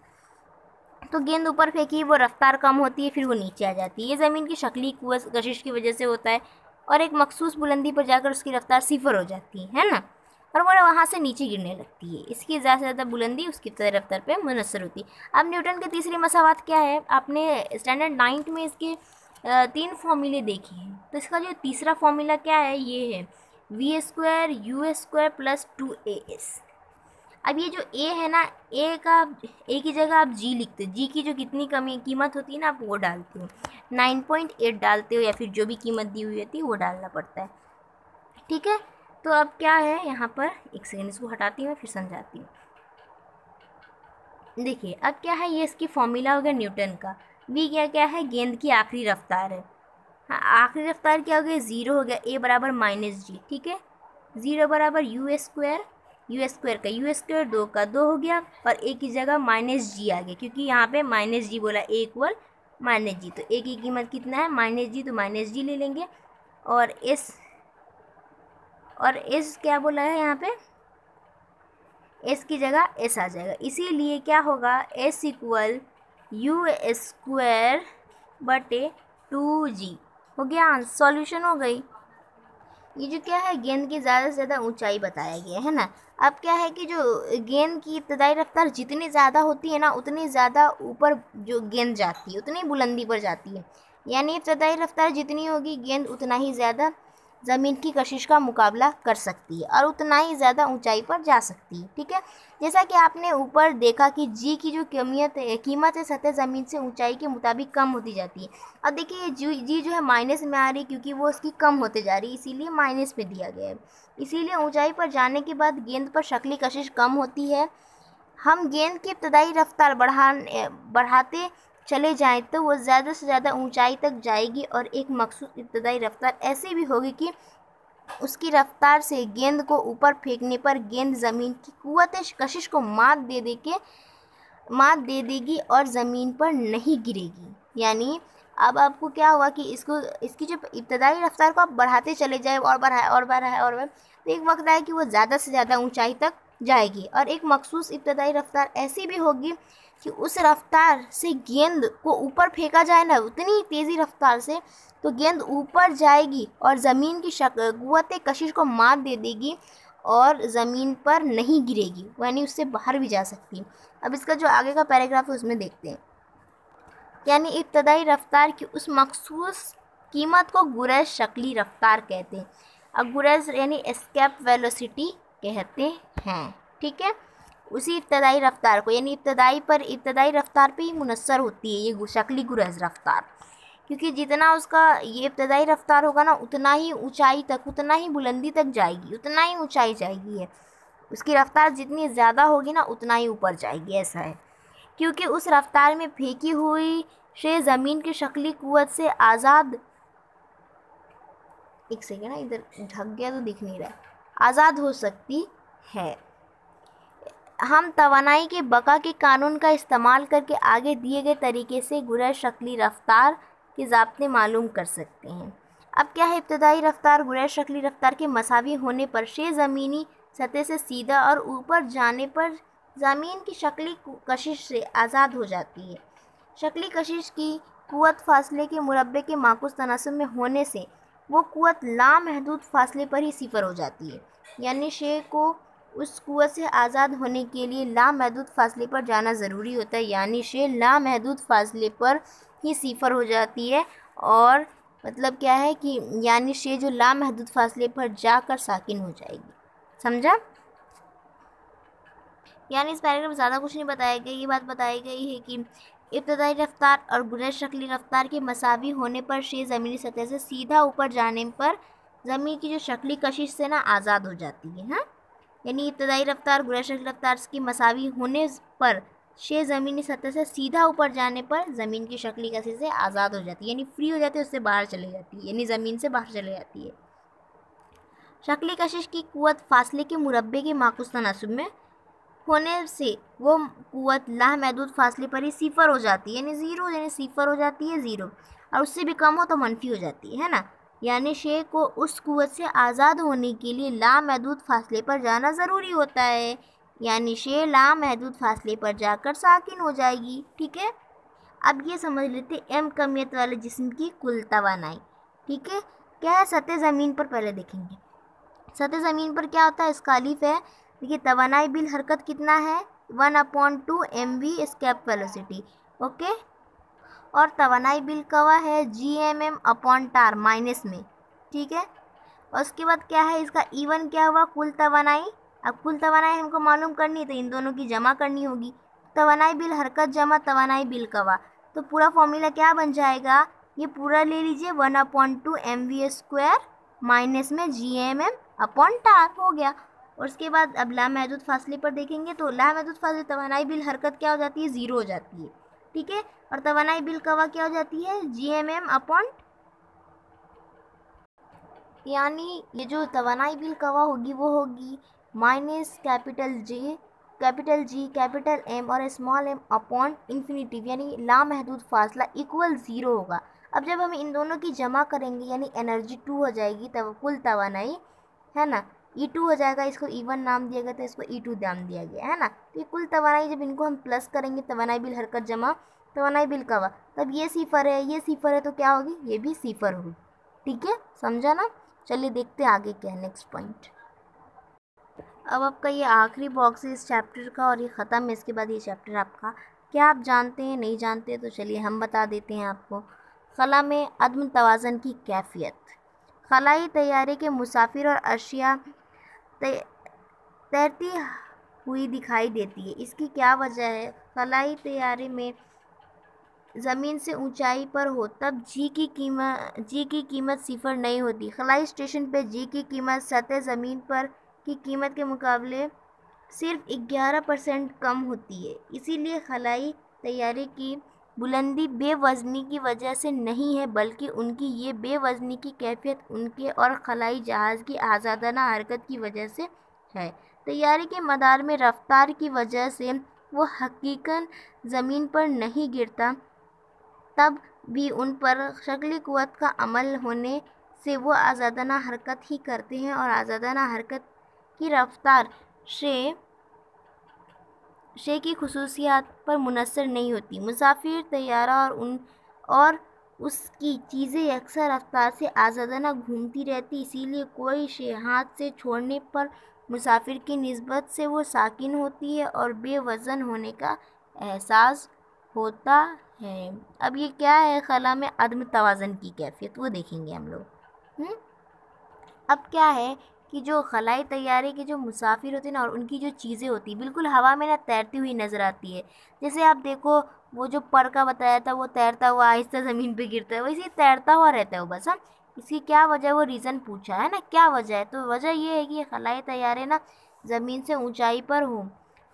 तो गेंद ऊपर फेंकी, वो रफ्तार कम होती है, फिर वो नीचे आ जाती है। ये ज़मीन की शक्ली कुव्वत कशिश की वजह से होता है, और एक मखसूस बुलंदी पर जाकर उसकी रफ्तार 0 हो जाती है ना, और वो वहाँ से नीचे गिरने लगती है। इसकी ज़्यादा से ज़्यादा बुलंदी उसकी रफ्तार पे मुनहसर होती है। अब न्यूटन के तीसरी मसावात क्या है, आपने स्टैंडर्ड 9 में इसके 3 फॉर्मूले देखे हैं। तो इसका जो तीसरा फॉर्मूला क्या है, ये है v² u² + 2as। अब ये जो a है ना, a की जगह आप g लिखते हो, g की जो कितनी कीमत होती है ना, आप वो डालते हो, 9.8 डालते हो, या फिर जो भी कीमत दी हुई होती है वो डालना पड़ता है, ठीक है। तो अब क्या है यहाँ पर, एक सेकेंड इसको हटाती हूँ फिर समझाती हूँ। देखिए अब क्या है, ये इसकी फॉर्मूला हो गया न्यूटन का। v क्या है, गेंद की आखिरी रफ्तार है। हाँ, आखिरी रफ्तार क्या हो गया, 0 हो गया, a बराबर -g, ठीक है। 0 बराबर u² का u² 2 का 2 हो गया, और a की जगह -g आ गया, क्योंकि यहाँ पे -g बोला, a इक्वल -g, तो a की कीमत कितना है, -g, तो -g ले लेंगे, और s क्या बोला है यहाँ पे, s की जगह s आ जाएगा, इसीलिए क्या होगा, s इक्वल u² बटे 2g हो गया, सॉल्यूशन हो गई। ये जो क्या है, गेंद की ज़्यादा से ज़्यादा ऊंचाई बताया गया है ना। अब क्या है कि जो गेंद की इब्तदाई रफ्तार जितनी ज़्यादा होती है ना, उतनी ज़्यादा ऊपर जो गेंद जाती है उतनी बुलंदी पर जाती है, यानी इब्तदाई रफ्तार जितनी होगी गेंद उतना ही ज़्यादा ज़मीन की कशिश का मुकाबला कर सकती है और उतना ही ज़्यादा ऊंचाई पर जा सकती है, ठीक है। जैसा कि आपने ऊपर देखा कि जी की जो कीमत है सतह ज़मीन से ऊंचाई के मुताबिक कम होती जाती है। अब देखिए जी जो है माइनस में आ रही है, क्योंकि वो उसकी कम होते जा रही है, इसीलिए माइनस में दिया गया है। इसीलिए ऊंचाई पर जाने के बाद गेंद पर शक्ली कशिश कम होती है। हम गेंद की इब्तदाई रफ्तार बढ़ाते चले जाएं तो वो ज़्यादा से ज़्यादा ऊंचाई तक जाएगी, और एक मखसूस इब्तदाई रफ्तार ऐसी भी होगी कि उसकी रफ्तार से गेंद को ऊपर फेंकने पर गेंद ज़मीन की कुव्वत कशिश को मात दे के मात दे देगी और ज़मीन पर नहीं गिरेगी। यानी अब आपको क्या हुआ कि इसकी जो इब्तदाई रफ्तार को आप बढ़ाते चले जाए और बढ़ाए और बढ़ाए और बढ़ाए, तो एक वक्त आए कि वो ज़्यादा से ज़्यादा ऊंचाई तक जाएगी। और एक मखसूस इब्तदाई रफ्तार ऐसी भी होगी कि उस रफ्तार से गेंद को ऊपर फेंका जाए ना उतनी तेज़ी रफ्तार से, तो गेंद ऊपर जाएगी और ज़मीन की कुव्वत कशिश को मात दे देगी और ज़मीन पर नहीं गिरेगी, यानी उससे बाहर भी जा सकती है। अब इसका जो आगे का पैराग्राफ है उसमें देखते हैं। यानी इब्तदाई रफ्तार की उस मखसूस कीमत को गुरैश शक्ली रफ्तार कहते हैं। अब गुरैश यानी एस्केप वेलोसिटी कहते हैं, ठीक है। उसी इब्तदाई रफ्तार को, यानी इब्तदाई रफ्तार पे ही मुनस्सर होती है ये शक्ली गुरैश रफ्तार, क्योंकि जितना उसका ये इब्तदाई रफ्तार होगा ना उतना ही ऊंचाई तक, उतना ही बुलंदी तक जाएगी, उतना ही ऊंचाई जाएगी है। उसकी रफ्तार जितनी ज़्यादा होगी ना उतना ही ऊपर जाएगी, ऐसा है। क्योंकि उस रफ्तार में फेंकी हुई शे ज़मीन की शक्ली कुव्वत से आज़ाद, एक सेकेंड ना, इधर ढक गया तो दिख नहीं रहा, आज़ाद हो सकती है। हम तवानाई के बका के कानून का इस्तेमाल करके आगे दिए गए तरीके से गुरैश शक्ली रफ्तार के ज़ाब्ते मालूम कर सकते हैं। अब क्या है, इब्तदाई रफ्तार गुरैश शक्ली रफ्तार के मसावी होने पर शे ज़मीनी सतह से सीधा और ऊपर जाने पर ज़मीन की शक्ली कशिश से आज़ाद हो जाती है। शक्ली कशिश की कुव्वत फासले के मुरब्बे के माकूस तनासब में होने से वो कुव्वत लामहदूद फासले पर ही सिफर हो जाती है। यानी शे को उस कुव्वत से आज़ाद होने के लिए लामहदूद फासले पर जाना ज़रूरी होता है। यानी शे लामहदूद फासले पर ही सिफर हो जाती है। और मतलब क्या है कि यानी शे जो लामहदूद फासले पर जाकर साकिन हो जाएगी। समझा? यानी इस पैराग्राफ में ज़्यादा कुछ नहीं बताया गया, ये बात बताई गई है कि इब्तदाई रफ्तार और गुरैश शक्ली रफ्तार के मसावी होने पर शे ज़मीनी सतह से सीधा ऊपर जाने पर ज़मीन की जो शक्ली कशिश से ना आज़ाद हो जाती है। हाँ, यानी इब्तदाई रफ्तार गुरैश शक्ली रफ्तार की मसावी होने पर शे ज़मीनी सतह से सीधा ऊपर जाने पर ज़मीन की शक्ली कशिश से आज़ाद हो जाती है, यानी फ्री हो जाती है, उससे बाहर चले जाती है, यानी ज़मीन से बाहर चले जाती है। शक्ली कशिश की कुव्वत फासले के मुरब्बे के माकूस तनासुब में होने से वो कुव्वत लामहदूद फासले पर ही सिफर हो जाती है, यानी ज़ीरो, यानी सिफर हो जाती है ज़ीरो, और उससे भी कम हो तो मनफी हो जाती है ना। यानी शे को उस कुव्वत से आज़ाद होने के लिए लामहदूद फासले पर जाना ज़रूरी होता है, यानी शे लामहदूद फासले पर जाकर साकिन हो जाएगी। ठीक है, अब ये समझ लेते एम कमियत वाले जिस्म की कुल तवानाई। ठीक है, क्या है, सतह ज़मीन पर पहले देखेंगे। सतह ज़मीन पर क्या होता है, स्कालिफ है। देखिए, तवानाई बिल हरकत कितना है, 1/2 mv एस्केप वेलोसिटी। ओके, और तवानाई बिल कवा है, gmm अपॉन टार माइनस में। ठीक है, और उसके बाद क्या है, इसका E1 क्या हुआ, कुल तवानाई। अब कुल तवानाई हमको मालूम करनी है तो इन दोनों की जमा करनी होगी। तवानाई बिल हरकत जमा तवानाई बिल कवा, तो पूरा फॉर्मूला क्या बन जाएगा, ये पूरा ले लीजिए, 1/2 mv स्क्वायर माइनस में gmm अपॉन टार हो गया। और उसके बाद अब लामहदूद फासले पर देखेंगे तो लामहदूद फासले तवानाई बिल हरकत क्या हो जाती है, ज़ीरो हो जाती है। ठीक है, और तवानाई बिल कवा क्या हो जाती है, gmm अपॉन, यानी ये जो तवानाई बिल कवा होगी वो होगी minus capital G capital M और स्मॉल m अपॉन इन्फिनिटिव, यानी लामहदूद फासला इक्वल ज़ीरो होगा। अब जब हम इन दोनों की जमा करेंगे यानी एनर्जी 2 हो जाएगी, तब कुल तवानाई है ना E2 हो जाएगा। इसको E1 नाम दिया गया था, इसको E2 नाम दिया गया है ना। तो ये कुल तवानाई जब इनको हम प्लस करेंगे, तवानाई बिल हरकत जमा तवानाई बिल कवा, तब ये सिफर है, ये सिफर है, तो क्या होगी, ये भी सिफर होगी। ठीक है, समझा ना। चलिए देखते हैं आगे क्या है, नेक्स्ट पॉइंट। अब आपका ये आखिरी बॉक्स है इस चैप्टर का और ये ख़त्म है। इसके बाद ये चैप्टर आपका, क्या आप जानते हैं, नहीं जानते, तो चलिए हम बता देते हैं आपको। खला में अदम तवाज़न की कैफियत। खलाई तैयारे के मुसाफिर और अशिया तैरती हुई दिखाई देती है, इसकी क्या वजह है। खलाई तैयारे में ज़मीन से ऊंचाई पर हो तब जी की कीमत सिफर नहीं होती। खलाई स्टेशन पर जी की कीमत सतह ज़मीन पर की कीमत के मुकाबले सिर्फ 11% कम होती है। इसीलिए खलाई तैयारे की बुलंदी बेवज़नी की वजह से नहीं है, बल्कि उनकी ये बेवज़नी की कैफियत उनके और खलाई जहाज़ की आज़ादाना हरकत की वजह से है। तैयारे के मदार में रफ्तार की वजह से वो हकीकन ज़मीन पर नहीं गिरता, तब भी उन पर शक्ली क़ुव्वत का अमल होने से वो आज़ादाना हरकत ही करते हैं और आज़ादाना हरकत की रफ्तार शे की खुसूसियात पर मुनहसर नहीं होती। मुसाफिर तैयारा और उसकी चीज़ें यकसा रफ्तार से आज़ादाना घूमती रहती, इसीलिए कोई शे हाथ से छोड़ने पर मुसाफिर की निस्बत से वो साकिन होती है और बेवज़न होने का एहसास होता है। अब ये क्या है? खला में अदम तवाज़न की कैफियत, वो देखेंगे हम लोग। अब क्या है कि जो खलाई तैयारे के जो मुसाफिर होते हैं ना, और उनकी जो चीज़ें होती हैं बिल्कुल हवा में ना तैरती हुई नज़र आती है। जैसे आप देखो, वो जो पर का बताया था, वो तैरता हुआ आहिस्ता ज़मीन पे गिरता है, वैसे ही तैरता हुआ रहता है वो बस। हाँ, इसकी क्या वजह है, वो रीज़न पूछा है ना, क्या वजह है? तो वजह ये है कि ये खलाई तैयारे ना ज़मीन से ऊंचाई पर हों,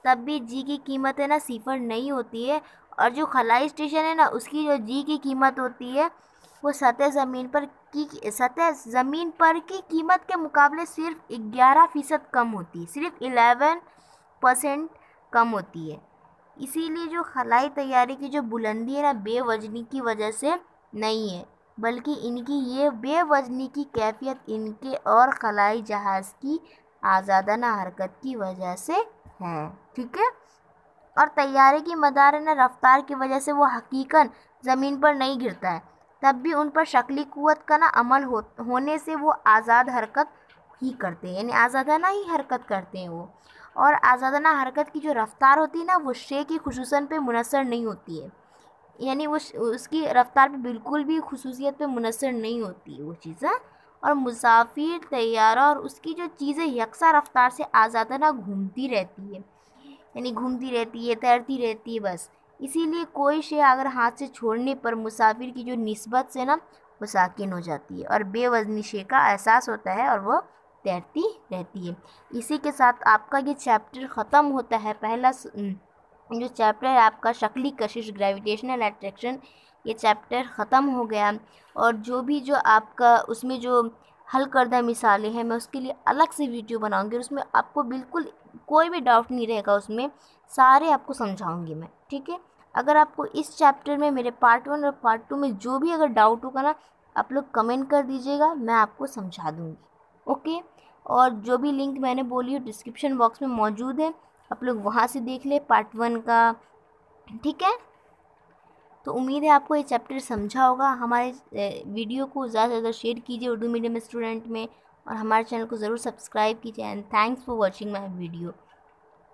तब भी जी की कीमत है ना सिफर नहीं होती है। और जो खलाई स्टेशन है ना, उसकी जो जी की कीमत होती है वो सतह ज़मीन पर की कीमत के मुकाबले सिर्फ 11% कम होती है, सिर्फ 11% कम होती है। इसीलिए जो खलाई तैयारी की जो बुलंदी है ना, बेवजनी की वजह से नहीं है, बल्कि इनकी ये बेवजनी की कैफियत इनके और खलाई जहाज़ की आज़ादाना हरकत की वजह से है। ठीक है। और तैयारे की मदार है ना रफ्तार की वजह से वो हकीकन ज़मीन पर नहीं गिरता है, तब भी उन पर शक्ली क़ुव्वत का ना अमल होने से वो आज़ाद हरकत ही करते हैं, यानी आज़ादाना ही हरकत करते हैं वो। और आज़ादाना हरकत की जो रफ्तार होती है ना, वो शे की खुसूसन पे मुनहसर नहीं होती है, यानी वो उसकी रफ्तार पे बिल्कुल भी खुसूसियत पे मुनहसर नहीं होती है वो चीज़। और मुसाफिर तैयारा और उसकी जो चीज़ें यकसा रफ्तार से आज़ादाना घूमती रहती है, यानी घूमती रहती है, तैरती रहती है बस। इसीलिए कोई शे अगर हाथ से छोड़ने पर मुसाफिर की जो निस्बत से ना वो साकिन हो जाती है और बेवज़नी शे का एहसास होता है और वो तैरती रहती है। इसी के साथ आपका ये चैप्टर ख़त्म होता है। पहला जो चैप्टर है आपका शक्ली कशिश, ग्रेविटेशनल अट्रैक्शन, ये चैप्टर ख़त्म हो गया। और जो आपका उसमें जो हल करदा मिसालें हैं, मैं उसके लिए अलग से वीडियो बनाऊंगी और उसमें आपको बिल्कुल कोई भी डाउट नहीं रहेगा, उसमें सारे आपको समझाऊंगी मैं। ठीक है। अगर आपको इस चैप्टर में मेरे पार्ट 1 और पार्ट 2 में जो भी अगर डाउट होगा ना, आप लोग कमेंट कर दीजिएगा, मैं आपको समझा दूँगी। ओके। और जो भी लिंक मैंने बोली हो डिस्क्रिप्शन बॉक्स में मौजूद है, आप लोग वहाँ से देख ले पार्ट 1 का। ठीक है। तो उम्मीद है आपको ये चैप्टर समझा होगा। हमारे वीडियो को ज़्यादा से ज़्यादा शेयर कीजिए उर्दू मीडियम स्टूडेंट में, और हमारे चैनल को ज़रूर सब्सक्राइब कीजिए। And thanks for watching my video.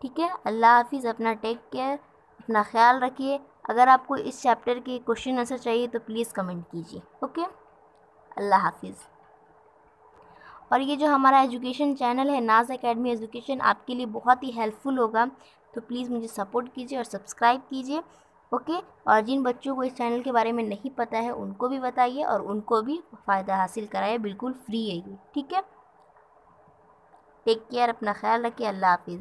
ठीक है। अल्लाह हाफिज़। अपना टेक केयर, अपना ख्याल रखिए। अगर आपको इस चैप्टर के क्वेश्चन आंसर चाहिए तो प्लीज़ कमेंट कीजिए। ओके। अल्लाह हाफिज़। और ये जो हमारा एजुकेशन चैनल है नाज एकेडमी एजुकेशन, आपके लिए बहुत ही हेल्पफुल होगा, तो प्लीज़ मुझे सपोर्ट कीजिए और सब्सक्राइब कीजिए। ओके। और जिन बच्चों को इस चैनल के बारे में नहीं पता है उनको भी बताइए और उनको भी फ़ायदा हासिल कराइए, बिल्कुल फ्री है ये। ठीक है। टेक केयर, अपना ख्याल रखिए। अल्लाह हाफिज़।